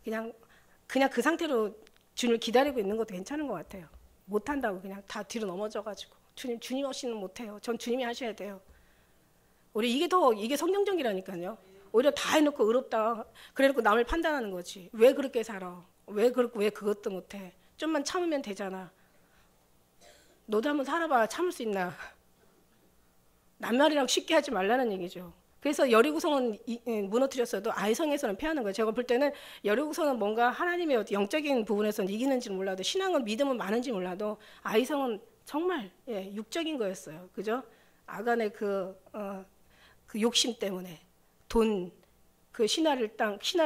그냥 그 상태로 주님을 기다리고 있는 것도 괜찮은 것 같아요. 못한다고 그냥 다 뒤로 넘어져가지고 주님 없이는 못해요. 전 주님이 하셔야 돼요. 우리 이게 성경적이라니까요. 오히려 다 해놓고 의롭다. 그래놓고 남을 판단하는 거지. 왜 그렇게 살아? 왜 그렇고 왜 그것도 못해? 좀만 참으면 되잖아. 너도 한번 살아봐. 참을 수 있나? 남말이라고 쉽게 하지 말라는 얘기죠. 그래서 여리고성은 무너뜨렸어도 아이성에서는 패하는 거예요. 제가 볼 때는 여리고성은 뭔가 하나님의 영적인 부분에서는 이기는지 몰라도, 신앙은 믿음은 많은지 몰라도 아이성은 정말 육적인 거였어요. 그죠? 아간의 그 욕심 때문에 돈, 그 신하의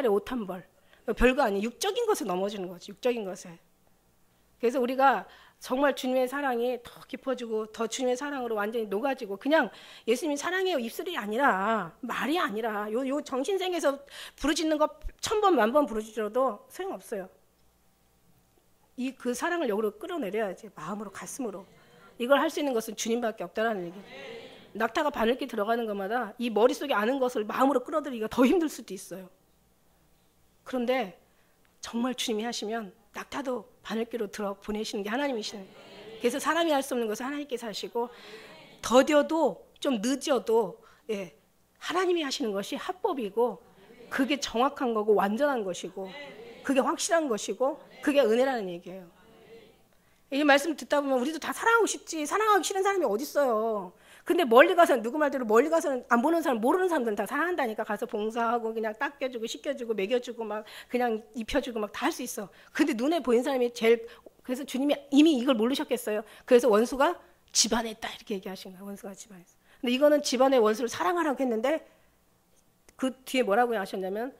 옷 한 벌, 별거 아니에요. 육적인 것에 넘어지는 거지. 육적인 것에. 그래서 우리가 정말 주님의 사랑이 더 깊어지고 더 주님의 사랑으로 완전히 녹아지고, 그냥 예수님이 사랑해요 입술이 아니라, 말이 아니라, 요 정신생에서 부르짖는 거 1000번 10,000번 부르짖어도 소용없어요. 그 사랑을 여기로 끌어내려야지. 마음으로, 가슴으로. 이걸 할 수 있는 것은 주님밖에 없다라는 얘기예요. 낙타가 바늘길 들어가는 것마다 이 머릿속에 아는 것을 마음으로 끌어들이기가 더 힘들 수도 있어요. 그런데 정말 주님이 하시면 낙타도 바늘길로 들어 보내시는 게 하나님이시는 거예요. 그래서 사람이 할 수 없는 것을 하나님께서 하시고, 더뎌도 좀 늦어도 하나님이 하시는 것이 합법이고, 그게 정확한 거고 완전한 것이고, 그게 확실한 것이고, 그게 은혜라는 얘기예요. 이 말씀 듣다 보면 우리도 다 사랑하고 싶지, 사랑하기 싫은 사람이 어디 있어요. 근데 멀리 가서는, 누구 말대로 멀리 가서는 안 보는 사람, 모르는 사람들은 다 사랑한다니까. 가서 봉사하고 그냥 닦여주고 씻겨주고 먹여주고 막 그냥 입혀주고 막 다 할 수 있어. 근데 눈에 보이는 사람이 제일, 그래서 주님이 이미 이걸 모르셨겠어요. 그래서 원수가 집안에 있다 이렇게 얘기하신 거예요. 원수가 집안에 있어. 근데 이거는 집안의 원수를 사랑하라고 했는데 그 뒤에 뭐라고 하셨냐면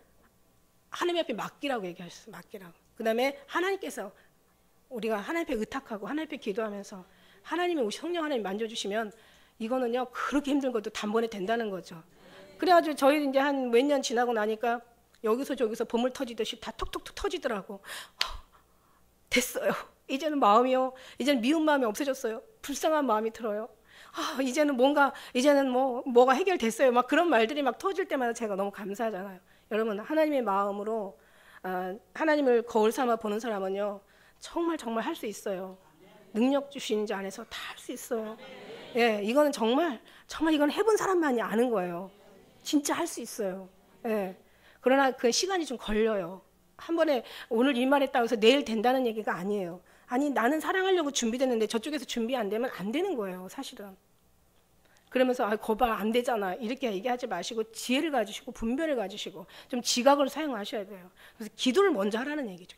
하나님 앞에 맡기라고 얘기하셨어요. 맡기라고. 그 다음에 하나님께서, 우리가 하나님 앞에 의탁하고 하나님 앞에 기도하면서 하나님이, 성령 하나님 만져주시면 이거는요 그렇게 힘든 것도 단번에 된다는 거죠. 그래가지고 저희 이제 한 몇 년 지나고 나니까 여기서 저기서 보물 터지듯이 다 톡톡톡 터지더라고. 됐어요. 이제는 마음이요, 이제는 미운 마음이 없어졌어요. 불쌍한 마음이 들어요. 이제는 이제는 뭐가 해결됐어요. 막 그런 말들이 막 터질 때마다 제가 너무 감사하잖아요. 여러분, 하나님의 마음으로 하나님을 거울 삼아 보는 사람은요 정말 할 수 있어요. 능력 주시는 자 안에서 다 할 수 있어요. 이거는 정말 이건 해본 사람만이 아는 거예요. 진짜 할 수 있어요. 그러나 그 시간이 좀 걸려요. 한 번에 오늘 일만 했다고 해서 내일 된다는 얘기가 아니에요. 아니, 나는 사랑하려고 준비됐는데 저쪽에서 준비 안 되면 안 되는 거예요, 사실은. 그러면서 거봐 안 되잖아 이렇게 얘기하지 마시고 지혜를 가지시고 분별을 가지시고 좀 지각을 사용하셔야 돼요. 그래서 기도를 먼저 하라는 얘기죠.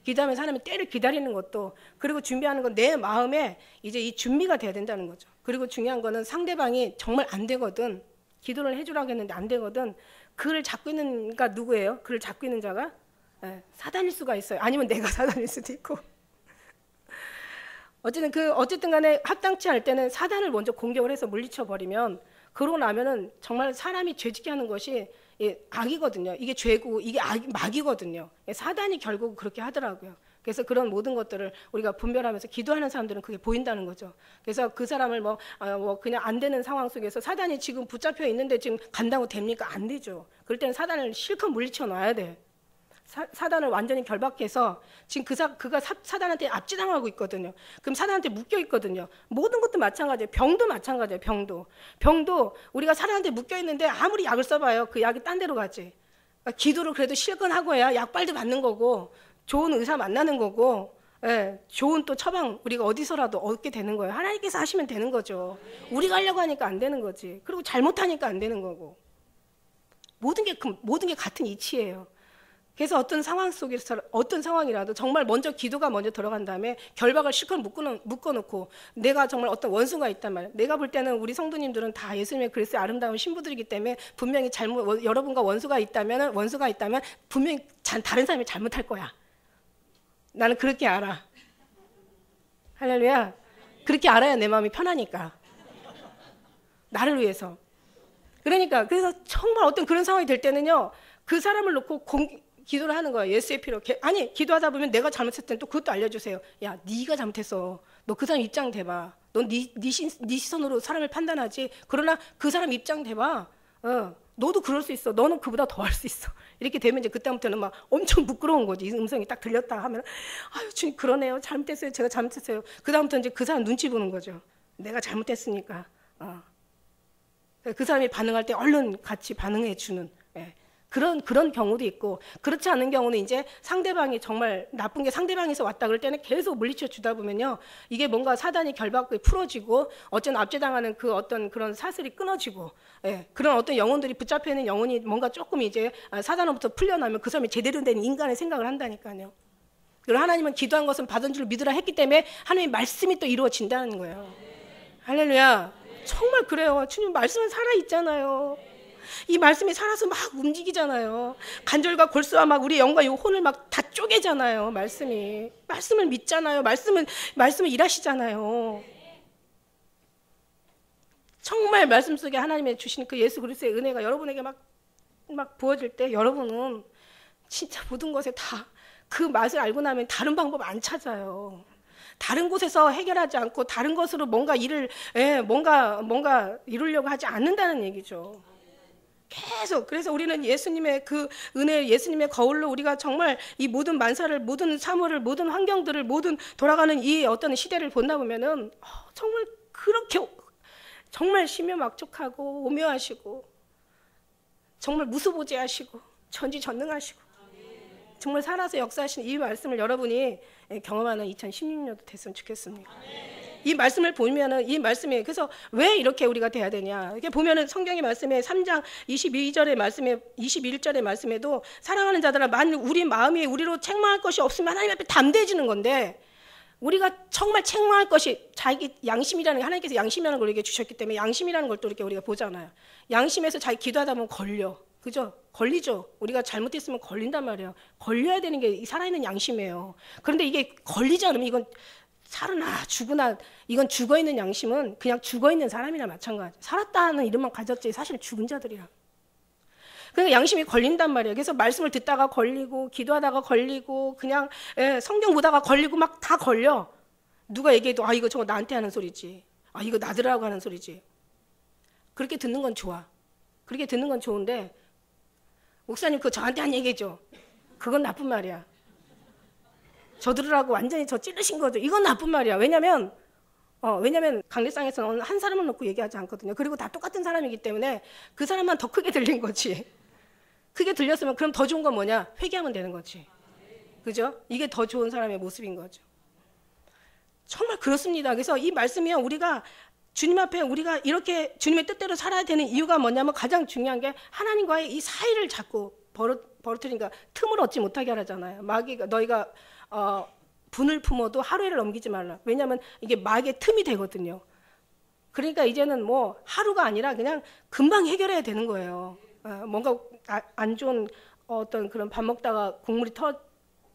기도하면 사람이 때를 기다리는 것도, 그리고 준비하는 건 내 마음에 이제 이 준비가 돼야 된다는 거죠. 그리고 중요한 거는 상대방이 정말 안 되거든, 기도를 해주라고 했는데 안 되거든, 그를 잡고 있는 가 누구예요? 그를 잡고 있는 자가 사단일 수가 있어요. 아니면 내가 사단일 수도 있고. 어쨌든 간에 합당치 않을 때는 사단을 먼저 공격을 해서 물리쳐 버리면, 그러고 나면은 정말 사람이 죄짓게 하는 것이 악이거든요. 이게 죄고 이게 막이거든요. 사단이 결국 그렇게 하더라고요. 그래서 그런 모든 것들을 우리가 분별하면서 기도하는 사람들은 그게 보인다는 거죠. 그래서 그 사람을 그냥 안 되는 상황 속에서, 사단이 지금 붙잡혀 있는데 지금 간다고 됩니까? 안 되죠. 그럴 때는 사단을 실컷 물리쳐 놔야 돼. 사단을 완전히 결박해서, 지금 그가 사단한테 압제당하고 있거든요. 그럼 사단한테 묶여 있거든요. 모든 것도 마찬가지예요. 병도 마찬가지예요. 병도 우리가 사단한테 묶여 있는데 아무리 약을 써봐요, 그 약이 딴 데로 가지. 그러니까 기도를 그래도 실컷 하고 해야 약발도 받는 거고, 좋은 의사 만나는 거고, 좋은 또 처방 우리가 어디서라도 얻게 되는 거예요. 하나님께서 하시면 되는 거죠. 우리가 하려고 하니까 안 되는 거지. 그리고 잘못하니까 안 되는 거고. 모든 게 같은 이치예요. 그래서 어떤 상황 속에서, 어떤 상황이라도 정말 먼저 기도가 먼저 들어간 다음에 결박을 실컷 묶어놓고, 내가 정말 어떤 원수가 있단 말이에요. 내가 볼 때는 우리 성도님들은 다 예수님의 그리스도의 아름다운 신부들이기 때문에 분명히 여러분과 원수가 있다면 분명히 다른 사람이 잘못할 거야. 나는 그렇게 알아. 할렐루야. 그렇게 알아야 내 마음이 편하니까. 나를 위해서. 그래서 정말 어떤 그런 상황이 될 때는요, 그 사람을 놓고 기도를 하는 거예요. 예수의 피로. 기도하다 보면 내가 잘못했을 때는 또 그것도 알려주세요. 야, 네가 잘못했어. 너 그 사람 입장 대봐. 넌 네 시선으로 사람을 판단하지. 그러나 그 사람 입장 대봐. 너도 그럴 수 있어. 너는 그보다 더 할 수 있어. 이렇게 되면 이제 그때부터는 막 엄청 부끄러운 거지. 이 음성이 딱 들렸다 하면, 아유, 주님 그러네요. 잘못했어요. 제가 잘못했어요. 그다음부터 이제 그 사람 눈치 보는 거죠. 내가 잘못했으니까. 그 사람이 반응할 때 얼른 같이 반응해 주는 예. 그런 경우도 있고, 그렇지 않은 경우는 이제 상대방이 정말 나쁜 게 상대방에서 왔다 그럴 때는 계속 물리쳐 주다 보면요, 이게 뭔가 사단이 결박이 풀어지고 어쩐 압제당하는 그 어떤 그런 사슬이 끊어지고, 예, 그런 어떤 영혼들이 붙잡혀 있는 영혼이 뭔가 조금 이제 사단으로부터 풀려나면 그 사람이 제대로 된 인간의 생각을 한다니까요. 그리고 하나님은 기도한 것은 받은 줄 믿으라 했기 때문에 하나님의 말씀이 또 이루어진다는 거예요. 할렐루야. 정말 그래요. 주님 말씀은 살아있잖아요. 이 말씀이 살아서 막 움직이잖아요. 관절과 골수와 막 우리 영과 혼을 막 다 쪼개잖아요. 말씀을 믿잖아요. 말씀은 일하시잖아요. 정말 말씀 속에 하나님의 주신 그 예수 그리스도의 은혜가 여러분에게 막 부어질 때 여러분은 진짜 모든 것에 다 그 맛을 알고 나면 다른 방법 안 찾아요. 다른 곳에서 해결하지 않고 다른 것으로 뭔가 뭔가 이루려고 하지 않는다는 얘기죠. 계속. 그래서 우리는 예수님의 그 은혜, 예수님의 거울로 우리가 정말 이 모든 만사를, 모든 사물을, 모든 환경들을, 모든 돌아가는 이 어떤 시대를 본다 보면은 정말 그렇게 정말 심요막족하고 오묘하시고 정말 무수보지하시고 전지전능하시고 정말 살아서 역사하신 이 말씀을 여러분이 경험하는 2016년도 됐으면 좋겠습니다. 이 말씀을 보면은 이 말씀이 그래서 왜 이렇게 우리가 돼야 되냐? 이렇게 보면은 성경의 말씀에 3장 22절의 말씀에 21절의 말씀에도 사랑하는 자들아 만일 우리 마음이 우리로 책망할 것이 없으면 하나님 앞에 담대해지는 건데 우리가 정말 책망할 것이 자기 양심이라는 하나님께서 양심이라는 걸 우리에게 주셨기 때문에 양심이라는 걸 또 이렇게 우리가 보잖아요. 양심에서 자기 기도하다 보면 걸려. 그죠? 걸리죠. 우리가 잘못했으면 걸린단 말이에요. 걸려야 되는 게 살아있는 양심이에요. 그런데 이게 걸리지 않으면 이건 살으나 죽으나 이건 죽어있는 양심은 그냥 죽어있는 사람이나 마찬가지. 살았다는 이름만 가졌지 사실 죽은 자들이야. 그러니까 양심이 걸린단 말이에요. 그래서 말씀을 듣다가 걸리고 기도하다가 걸리고 그냥 성경 보다가 걸리고 막 다 걸려. 누가 얘기해도 이거 저거 나한테 하는 소리지. 이거 나들하고 하는 소리지. 그렇게 듣는 건 좋아. 그렇게 듣는 건 좋은데 목사님 그거 저한테 한 얘기죠. 그건 나쁜 말이야. 저 들으라고 완전히 저 찌르신 거죠. 이건 나쁜 말이야. 왜냐면 강대상에서는 한 사람을 놓고 얘기하지 않거든요. 그리고 다 똑같은 사람이기 때문에 그 사람만 더 크게 들린 거지. 크게 들렸으면 그럼 더 좋은 건 뭐냐? 회개하면 되는 거지. 그죠? 이게 더 좋은 사람의 모습인 거죠. 정말 그렇습니다. 그래서 이 말씀이요, 우리가 주님 앞에 우리가 이렇게 주님의 뜻대로 살아야 되는 이유가 뭐냐면 가장 중요한 게 하나님과의 이 사이를 자꾸 버릇으니까 틈을 얻지 못하게 하잖아요. 마귀가 너희가 분을 품어도 하루를 넘기지 말라. 왜냐하면 이게 마귀의 틈이 되거든요. 그러니까 이제는 뭐 하루가 아니라 그냥 금방 해결해야 되는 거예요. 뭔가 안 좋은 어떤 그런 밥 먹다가 국물이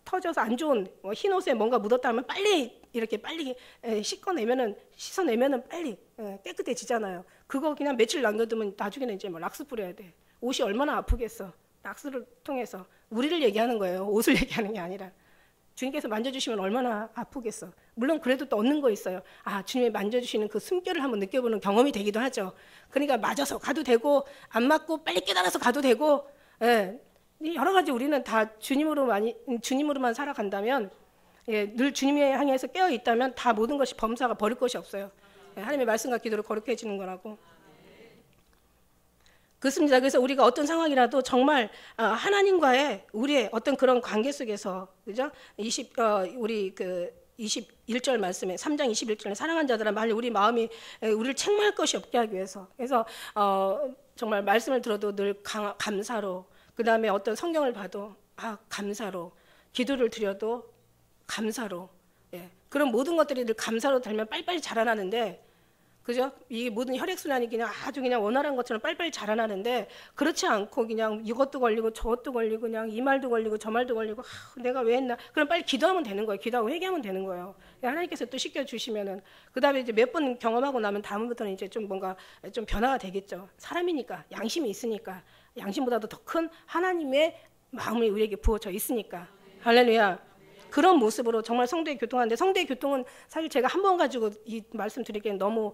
터져서 안 좋은 흰 옷에 뭔가 묻었다 하면 빨리 씻어내면은 빨리 깨끗해지잖아요. 그거 그냥 며칠 남겨두면 나중에는 이제 뭐 락스 뿌려야 돼. 옷이 얼마나 아프겠어. 락스를 통해서 우리를 얘기하는 거예요. 옷을 얘기하는 게 아니라. 주님께서 만져주시면 얼마나 아프겠어. 물론 그래도 또 얻는 거 있어요. 주님이 만져주시는 그 숨결을 한번 느껴보는 경험이 되기도 하죠. 그러니까 맞아서 가도 되고 안 맞고 빨리 깨달아서 가도 되고, 여러 가지 우리는 다 주님으로만 살아간다면, 늘 주님에 향해서 깨어 있다면 다 모든 것이 범사가 버릴 것이 없어요. 하나님의 말씀과 기도로 거룩해지는 거라고. 그렇습니다. 그래서 우리가 어떤 상황이라도 정말 하나님과의 우리의 어떤 그런 관계 속에서, 그죠? 우리 그 21절 말씀에 3장 21절에 사랑하는 자들아 만일 우리 마음이 우리를 책망할 것이 없게 하기 위해서, 그래서 정말 말씀을 들어도 늘 감사로, 그 다음에 어떤 성경을 봐도 감사로, 기도를 드려도 감사로, 그런 모든 것들이 늘 감사로 달면 빨리빨리 자라나는데, 그죠? 이 모든 혈액순환이 그냥 아주 그냥 원활한 것처럼 빨리빨리 자라나는데, 그렇지 않고 그냥 이것도 걸리고 저것도 걸리고 그냥 이 말도 걸리고 저 말도 걸리고 내가 왜 했나? 그럼 빨리 기도하면 되는 거예요. 기도하고 회개하면 되는 거예요. 하나님께서 또 시켜주시면은, 그 다음에 이제 몇 번 경험하고 나면 다음부터는 이제 좀 뭔가 좀 변화가 되겠죠. 사람이니까, 양심이 있으니까, 양심보다도 더 큰 하나님의 마음이 우리에게 부어져 있으니까. 할렐루야. 그런 모습으로 정말 성도의 교통하는데, 성도의 교통은 사실 제가 한 번 가지고 이 말씀 드리기엔 너무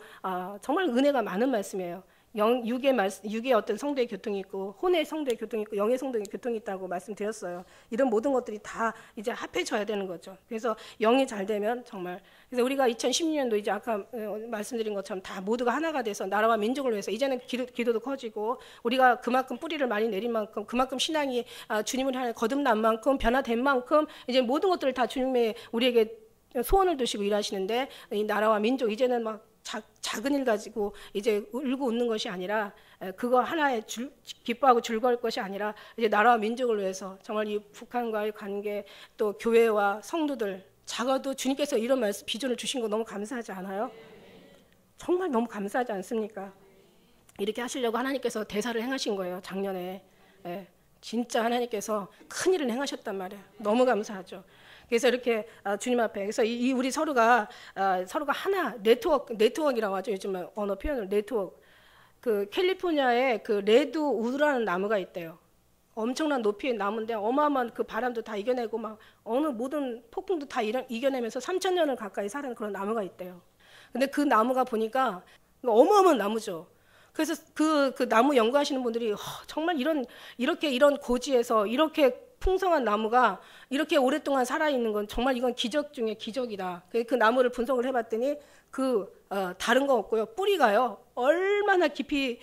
정말 은혜가 많은 말씀이에요. 육의 어떤 성도의 교통이 있고 혼의 성도의 교통이 있고 영의 성도의 교통이 있다고 말씀드렸어요. 이런 모든 것들이 다 이제 합해져야 되는 거죠. 그래서 영이 잘 되면 정말 그래서 우리가 2016년도 이제 아까 말씀드린 것처럼 다 모두가 하나가 돼서 나라와 민족을 위해서 이제는 기도도 커지고 우리가 그만큼 뿌리를 많이 내린 만큼 그만큼 신앙이 주님을 향해 거듭난 만큼 변화된 만큼 이제 모든 것들을 다 주님의 우리에게 소원을 두시고 일하시는데 이 나라와 민족 이제는 막 작은 일 가지고 이제 울고 웃는 것이 아니라 그거 하나에 기뻐하고 즐거울 것이 아니라 이제 나라와 민족을 위해서 정말 이 북한과의 관계 또 교회와 성도들 작아도 주님께서 이런 말씀 비전을 주신 거 너무 감사하지 않아요? 정말 너무 감사하지 않습니까? 이렇게 하시려고 하나님께서 대사를 행하신 거예요. 작년에 진짜 하나님께서 큰 일을 행하셨단 말이에요. 너무 감사하죠. 그래서 이렇게 주님 앞에 그래서 이 우리 서로가 하나 네트워크라고 하죠. 요즘 언어 표현을 네트워크. 그 캘리포니아에 그 레드 우드라는 나무가 있대요. 엄청난 높이의 나무인데 어마어마한 그 바람도 다 이겨내고 막 어느 모든 폭풍도 다 이겨내면서 3,000년을 가까이 사는 그런 나무가 있대요. 근데 그 나무가 보니까 어마어마한 나무죠. 그래서 그 나무 연구하시는 분들이 정말 이런 고지에서 이렇게 풍성한 나무가 이렇게 오랫동안 살아있는 건 정말 이건 기적 중에 기적이다. 그 나무를 분석을 해봤더니 다른 거 없고요. 뿌리가요 얼마나 깊이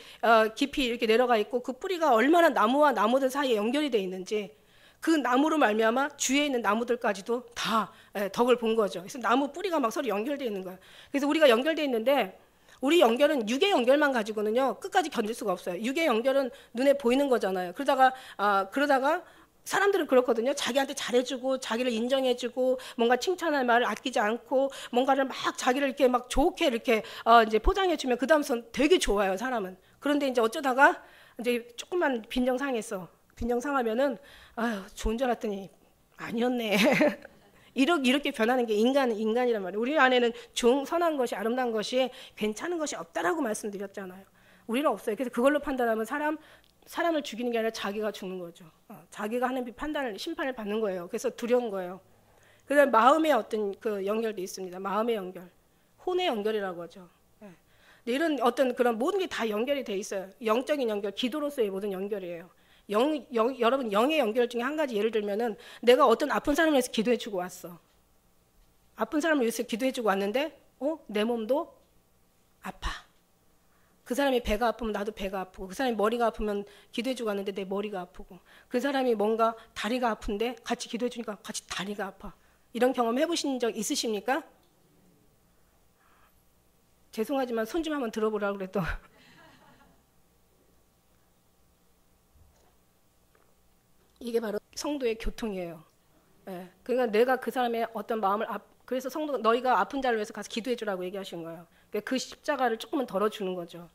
이렇게 내려가 있고 그 뿌리가 얼마나 나무와 나무들 사이에 연결이 돼 있는지 그 나무로 말미암아 주위에 있는 나무들까지도 다 덕을 본 거죠. 그래서 나무 뿌리가 막 서로 연결돼 있는 거예요. 그래서 우리가 연결돼 있는데 우리 연결은 육의 연결만 가지고는요 끝까지 견딜 수가 없어요. 육의 연결은 눈에 보이는 거잖아요. 그러다가 사람들은 그렇거든요. 자기한테 잘해주고 자기를 인정해주고 뭔가 칭찬할 말을 아끼지 않고 뭔가를 막 자기를 이렇게 막 좋게 이렇게 이제 포장해주면 그 다음선 되게 좋아요. 사람은. 그런데 이제 어쩌다가 이제 조금만 빈정상했어. 빈정상하면은 아유 좋은 줄 알았더니 아니었네. 이렇게 변하는 게 인간이란 말이에요. 우리 안에는 선한 것이 아름다운 것이 괜찮은 것이 없다라고 말씀드렸잖아요. 우리는 없어요. 그래서 그걸로 판단하면 사람을 죽이는 게 아니라 자기가 죽는 거죠. 자기가 하는 심판을 받는 거예요. 그래서 두려운 거예요. 그다음에 마음의 어떤 그 연결도 있습니다. 마음의 연결, 혼의 연결이라고 하죠. 이런 어떤 그런 모든 게 다 연결이 돼 있어요. 영적인 연결, 기도로서의 모든 연결이에요. 여러분 영의 연결 중에 한 가지 예를 들면은 내가 어떤 아픈 사람을 위해서 기도해주고 왔어. 아픈 사람을 위해서 기도해주고 왔는데 내 몸도 아파. 그 사람이 배가 아프면 나도 배가 아프고 그 사람이 머리가 아프면 기도해주고 왔는데 내 머리가 아프고 그 사람이 뭔가 다리가 아픈데 같이 기도해주니까 같이 다리가 아파. 이런 경험 해보신 적 있으십니까? 죄송하지만 손 좀 한번 들어보라고 그래도 이게 바로 성도의 교통이에요. 그러니까 내가 그 사람의 어떤 마음을 그래서 성도 너희가 아픈 자를 위해서 가서 기도해주라고 얘기하신 거예요. 그러니까 그 십자가를 조금은 덜어주는 거죠.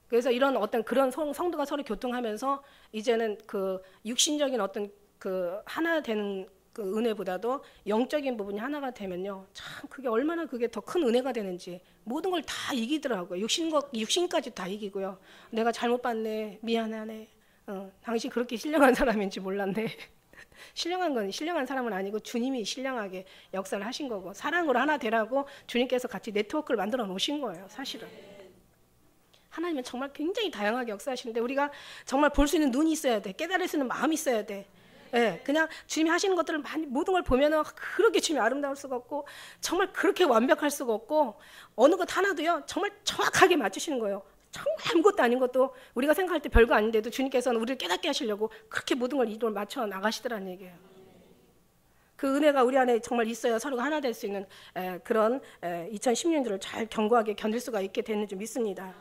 그래서 이런 어떤 그런 성도가 서로 교통하면서 이제는 그 육신적인 어떤 그 하나 되는 그 은혜보다도 영적인 부분이 하나가 되면요, 참 그게 얼마나 그게 더 큰 은혜가 되는지 모든 걸 다 이기더라고요. 육신까지 다 이기고요. 내가 잘못 봤네, 미안하네. 당신 그렇게 신령한 사람인지 몰랐네. 신령한 사람은 아니고 주님이 신령하게 역사를 하신 거고 사랑으로 하나 되라고 주님께서 같이 네트워크를 만들어 놓으신 거예요. 사실은 하나님은 정말 굉장히 다양하게 역사하시는데 우리가 정말 볼 수 있는 눈이 있어야 돼. 깨달을 수 있는 마음이 있어야 돼. 그냥 주님이 하시는 것들을 모든 걸 보면은 그렇게 주님이 아름다울 수가 없고 정말 그렇게 완벽할 수가 없고 어느 것 하나도요 정말 정확하게 맞추시는 거예요. 정말 아무것도 아닌 것도 우리가 생각할 때 별거 아닌데도 주님께서는 우리를 깨닫게 하시려고 그렇게 모든 걸 이동을 맞춰 나가시더라는 얘기예요. 그 은혜가 우리 안에 정말 있어야 서로가 하나 될 수 있는 그런 2010년도를 잘 견고하게 견딜 수가 있게 되는 줄 믿습니다.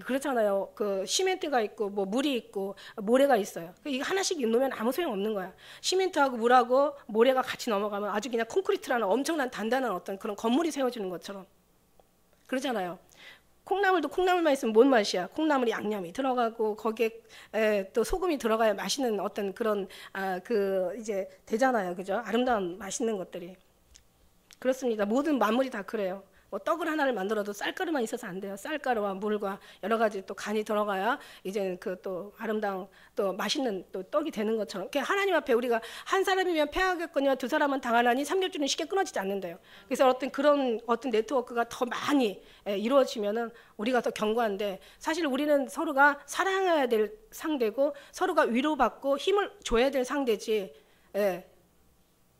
그렇잖아요. 그 시멘트가 있고 뭐 물이 있고 모래가 있어요. 이거 하나씩 놓으면 아무 소용 없는 거야. 시멘트하고 물하고 모래가 같이 넘어가면 아주 그냥 콘크리트라는 엄청난 단단한 어떤 그런 건물이 세워지는 것처럼 그러잖아요. 콩나물도 콩나물만 있으면 뭔 맛이야? 콩나물이 양념이 들어가고 거기에 또 소금이 들어가야 맛있는 어떤 그런 그 이제 되잖아요, 그죠? 아름다운 맛있는 것들이 그렇습니다. 모든 만물이 다 그래요. 뭐 떡을 하나를 만들어도 쌀가루만 있어서 안 돼요. 쌀가루와 물과 여러 가지 또 간이 들어가야 이제 그 또 아름다운 또 맛있는 또 떡이 되는 것처럼 하나님 앞에 우리가 한 사람이면 패하겠거니와 두 사람은 당하나니 삼겹줄은 쉽게 끊어지지 않는데요. 그래서 어떤 네트워크가 더 많이 이루어지면은 우리가 더 견고한데 사실 우리는 서로가 사랑해야 될 상대고 서로가 위로받고 힘을 줘야 될 상대지.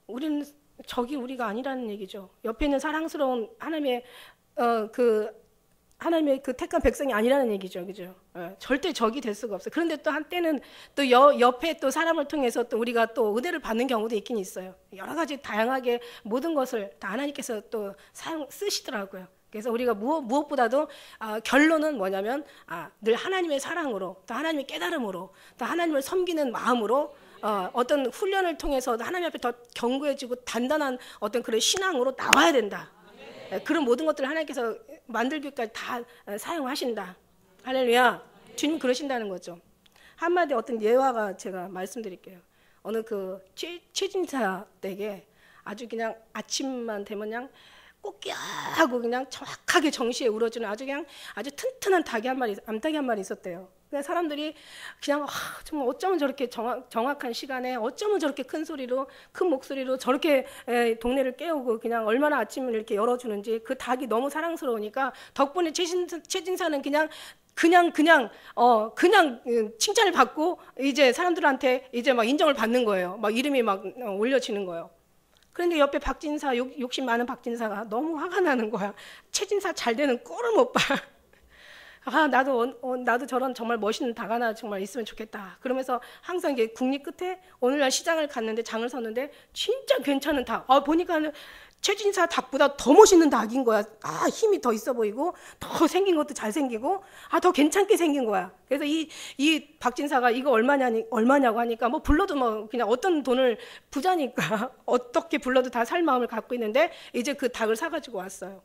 우리는 적이 우리가 아니라는 얘기죠. 옆에 있는 사랑스러운 하나님의 하나님의 그 택한 백성이 아니라는 얘기죠, 그죠? 절대 적이 될 수가 없어요. 그런데 또 한때는 또 옆에 또 사람을 통해서 또 우리가 또 은혜를 받는 경우도 있긴 있어요. 여러 가지 다양하게 모든 것을 다 하나님께서 또 쓰시더라고요. 그래서 우리가 무엇보다도 결론은 뭐냐면 늘 하나님의 사랑으로 또 하나님의 깨달음으로 또 하나님을 섬기는 마음으로 어떤 훈련을 통해서 하나님 앞에 더 견고해지고 단단한 어떤 그런 신앙으로 나와야 된다. 그런 모든 것들을 하나님께서 만들기까지 다 사용하신다. 할렐루야. 주님 그러신다는 거죠. 한마디 어떤 예화가 제가 말씀드릴게요. 어느 그 최진사 댁에 아주 그냥 아침만 되면 그냥 꼬끼하고 그냥 정확하게 정시에 울어주는 아주 튼튼한 암탉이 한 마리 있었대요. 사람들이 그냥 정말 어쩌면 저렇게 정확한 시간에 어쩌면 저렇게 큰 목소리로 저렇게 동네를 깨우고 그냥 얼마나 아침을 이렇게 열어주는지 그 닭이 너무 사랑스러우니까 덕분에 최진사는 그냥 칭찬을 받고 이제 사람들한테 이제 막 인정을 받는 거예요. 막 이름이 막 올려지는 거예요. 그런데 옆에 박진사 욕심 많은 박진사가 너무 화가 나는 거야. 최진사 잘 되는 꼴을 못 봐. 나도 저런 정말 멋있는 닭 하나 정말 있으면 좋겠다. 그러면서 항상 이게 국리 끝에 오늘날 시장을 갔는데 장을 섰는데 진짜 괜찮은 닭. 보니까 최진사 닭보다 더 멋있는 닭인 거야. 힘이 더 있어 보이고 더 생긴 것도 잘생기고 더 괜찮게 생긴 거야. 그래서 이 박진사가 이거 얼마냐고 하니까 뭐 불러도 뭐 그냥 어떤 돈을 부자니까 어떻게 불러도 다 살 마음을 갖고 있는데 이제 그 닭을 사가지고 왔어요.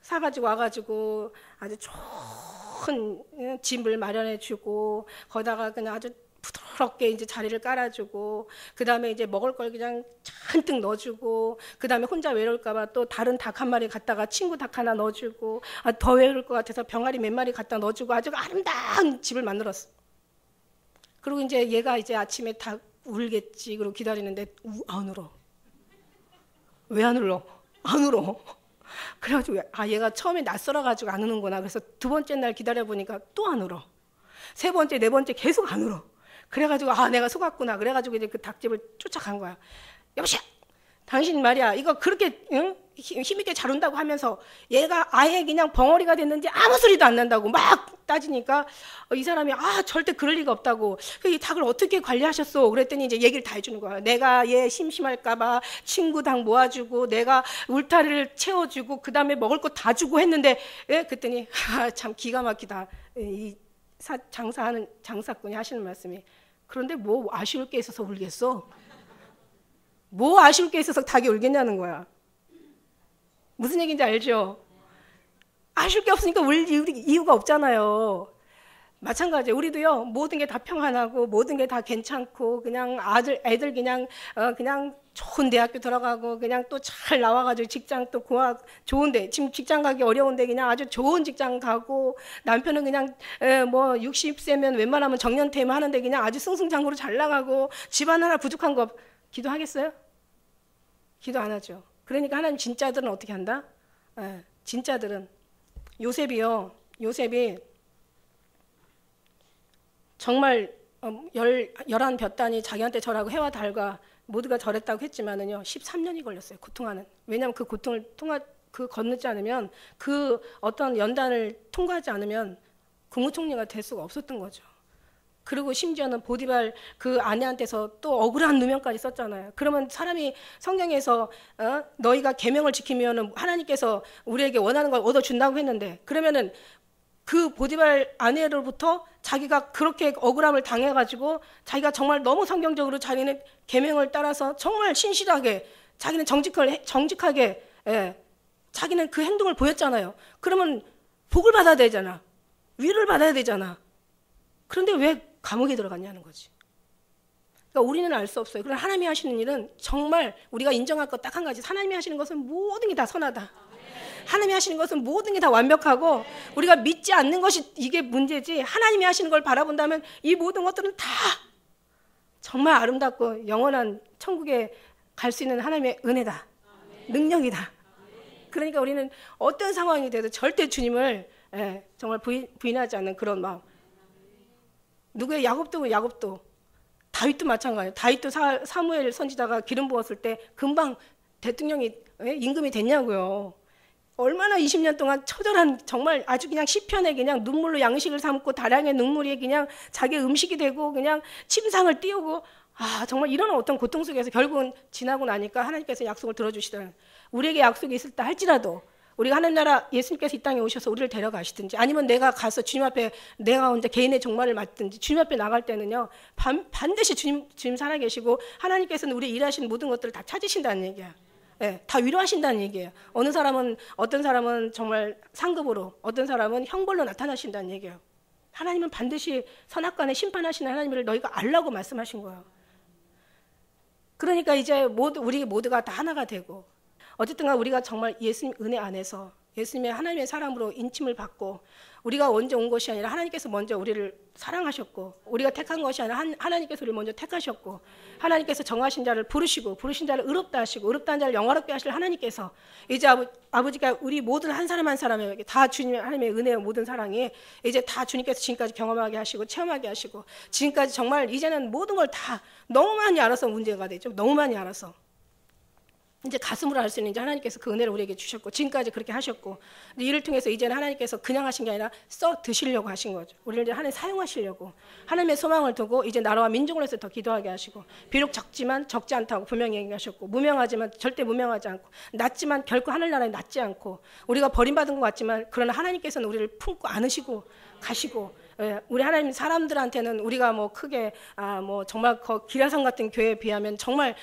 사가지고 와가지고 아주 좋은 집을 마련해주고 거기다가 그냥 아주 부드럽게 이제 자리를 깔아주고 그 다음에 이제 먹을 걸 그냥 잔뜩 넣어주고 그 다음에 혼자 외로울까봐 또 다른 닭 한 마리 갖다가 친구 닭 하나 넣어주고 더 외로울 것 같아서 병아리 몇 마리 갖다 넣어주고 아주 아름다운 집을 만들었어. 그리고 이제 얘가 이제 아침에 닭 울겠지 그러고 기다리는데 안 울어. 왜 안 울어? 안 울어. 그래가지고 얘가 처음에 낯설어가지고 안 우는구나. 그래서 두 번째 날 기다려보니까 또 안 울어. 세 번째, 네 번째 계속 안 울어. 그래가지고 내가 속았구나. 그래가지고 이제 그 닭집을 쫓아간 거야. 여보세요. 당신 말이야 이거 그렇게 힘있게 잘 운다고 하면서 얘가 아예 그냥 벙어리가 됐는지 아무 소리도 안 난다고 막 따지니까 이 사람이 절대 그럴 리가 없다고 이 닭을 어떻게 관리하셨어? 그랬더니 이제 얘기를 다 해주는 거야. 내가 얘 심심할까봐 친구 닭 모아주고 내가 울타리를 채워주고 그 다음에 먹을 거 다 주고 했는데 그랬더니 참 기가 막히다. 이 장사하는 장사꾼이 하시는 말씀이 그런데 뭐 아쉬울 게 있어서 울겠어? 뭐 아쉬울 게 있어서 닭이 울겠냐는 거야. 무슨 얘기인지 알죠? 아쉬울 게 없으니까 울 이유가 없잖아요. 마찬가지예요. 우리도요 모든 게 다 평안하고 모든 게 다 괜찮고 그냥 애들 그냥 좋은 대학교 들어가고 그냥 또 잘 나와가지고 직장 또 좋은데 지금 직장 가기 어려운데 그냥 아주 좋은 직장 가고 남편은 그냥 뭐 60세면 웬만하면 정년퇴임 하는데 그냥 아주 승승장구로 잘 나가고 집안 하나 부족한 거 기도하겠어요? 기도 안 하죠. 그러니까 하나님 진짜들은 어떻게 한다? 진짜들은 요셉이 정말 11볕단이 자기한테 절하고 해와 달과 모두가 절했다고 했지만은요 13년이 걸렸어요. 고통하는. 왜냐하면 그 고통을 건너지 않으면 그 어떤 연단을 통과하지 않으면 국무총리가 될 수가 없었던 거죠. 그리고 심지어는 보디발 그 아내한테서 또 억울한 누명까지 썼잖아요. 그러면 사람이 성경에서 너희가 계명을 지키면 하나님께서 우리에게 원하는 걸 얻어준다고 했는데 그러면은 그 보디발 아내로부터 자기가 그렇게 억울함을 당해가지고 자기가 정말 너무 성경적으로 자기는 계명을 따라서 정말 신실하게 자기는 정직하게 자기는 그 행동을 보였잖아요. 그러면 복을 받아야 되잖아. 위로를 받아야 되잖아. 그런데 왜 감옥에 들어갔냐는 거지. 그러니까 우리는 알 수 없어요. 그러나 하나님이 하시는 일은 정말 우리가 인정할 것 딱 한 가지. 하나님이 하시는 것은 모든 게 다 선하다. 하나님이 하시는 것은 모든 게 다 완벽하고 우리가 믿지 않는 것이 이게 문제지, 하나님이 하시는 걸 바라본다면 이 모든 것들은 다 정말 아름답고 영원한 천국에 갈 수 있는 하나님의 은혜다, 능력이다. 그러니까 우리는 어떤 상황이 돼도 절대 주님을 정말 부인하지 않는 그런 마음. 누구의 야곱도 다윗도 마찬가지예요. 다윗도 사무엘 선지자가 기름 부었을 때 금방 대통령이 임금이 됐냐고요. 얼마나 20년 동안 처절한, 정말 아주 그냥 시편에 그냥 눈물로 양식을 삼고 다량의 눈물이 그냥 자기 음식이 되고 그냥 침상을 띄우고, 정말 이런 어떤 고통 속에서 결국은 지나고 나니까 하나님께서 약속을 들어주시더라고요. 우리에게 약속이 있을 때 할지라도 우리가 하나님 나라, 예수님께서 이 땅에 오셔서 우리를 데려가시든지 아니면 내가 가서 주님 앞에 내가 혼자 개인의 종말을 맞든지 주님 앞에 나갈 때는요, 반드시 주님 살아계시고 하나님께서는 우리 일하시는 모든 것들을 다 찾으신다는 얘기야. 다 위로하신다는 얘기예요. 어떤 사람은 정말 상급으로, 어떤 사람은 형벌로 나타나신다는 얘기예요. 하나님은 반드시 선악간에 심판하시는 하나님을 너희가 알라고 말씀하신 거예요. 그러니까 이제 우리 모두가 다 하나가 되고, 어쨌든 우리가 정말 예수님 은혜 안에서 예수님의 하나님의 사랑으로 인침을 받고, 우리가 먼저 온 것이 아니라 하나님께서 먼저 우리를 사랑하셨고, 우리가 택한 것이 아니라 하나님께서 우리를 먼저 택하셨고, 하나님께서 정하신 자를 부르시고, 부르신 자를 의롭다 하시고, 의롭다 한 자를 영화롭게 하실 하나님께서 이제 아버지가 우리 모든 한 사람 한 사람에게 다 주님의 하나님의 은혜와 모든 사랑이 이제 다 주님께서 지금까지 경험하게 하시고 체험하게 하시고, 지금까지 정말 이제는 모든 걸 다 너무 많이 알아서 문제가 되죠. 너무 많이 알아서 이제 가슴으로 알 수 있는 이제 하나님께서 그 은혜를 우리에게 주셨고, 지금까지 그렇게 하셨고, 이를 통해서 이제는 하나님께서 그냥 하신 게 아니라 써 드시려고 하신 거죠. 우리를 이제 하나님 사용하시려고 하나님의 소망을 두고 이제 나라와 민족을 해서 더 기도하게 하시고, 비록 적지만 적지 않다고 분명히 얘기하셨고, 무명하지만 절대 무명하지 않고, 낮지만 결코 하늘나라에 낮지 않고, 우리가 버림받은 것 같지만 그러나 하나님께서는 우리를 품고 안으시고 가시고, 우리 하나님 사람들한테는 우리가 뭐 크게 정말 기라성 같은 교회에 비하면 정말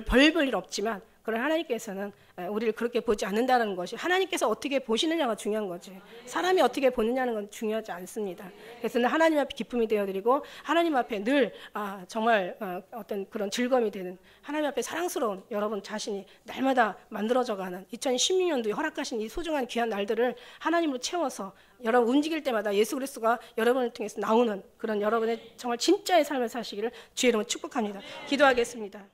별일 없지만, 그런 하나님께서는 우리를 그렇게 보지 않는다는 것이, 하나님께서 어떻게 보시느냐가 중요한 거지, 사람이 어떻게 보느냐는 건 중요하지 않습니다. 그래서 하나님 앞에 기쁨이 되어드리고, 하나님 앞에 늘 정말 어떤 그런 즐거움이 되는, 하나님 앞에 사랑스러운 여러분 자신이 날마다 만들어져가는 2016년도에 허락하신 이 소중한 귀한 날들을 하나님으로 채워서 여러분 움직일 때마다 예수 그리스도가 여러분을 통해서 나오는 그런 여러분의 정말 진짜의 삶을 사시기를 주의 이름으로 축복합니다. 기도하겠습니다.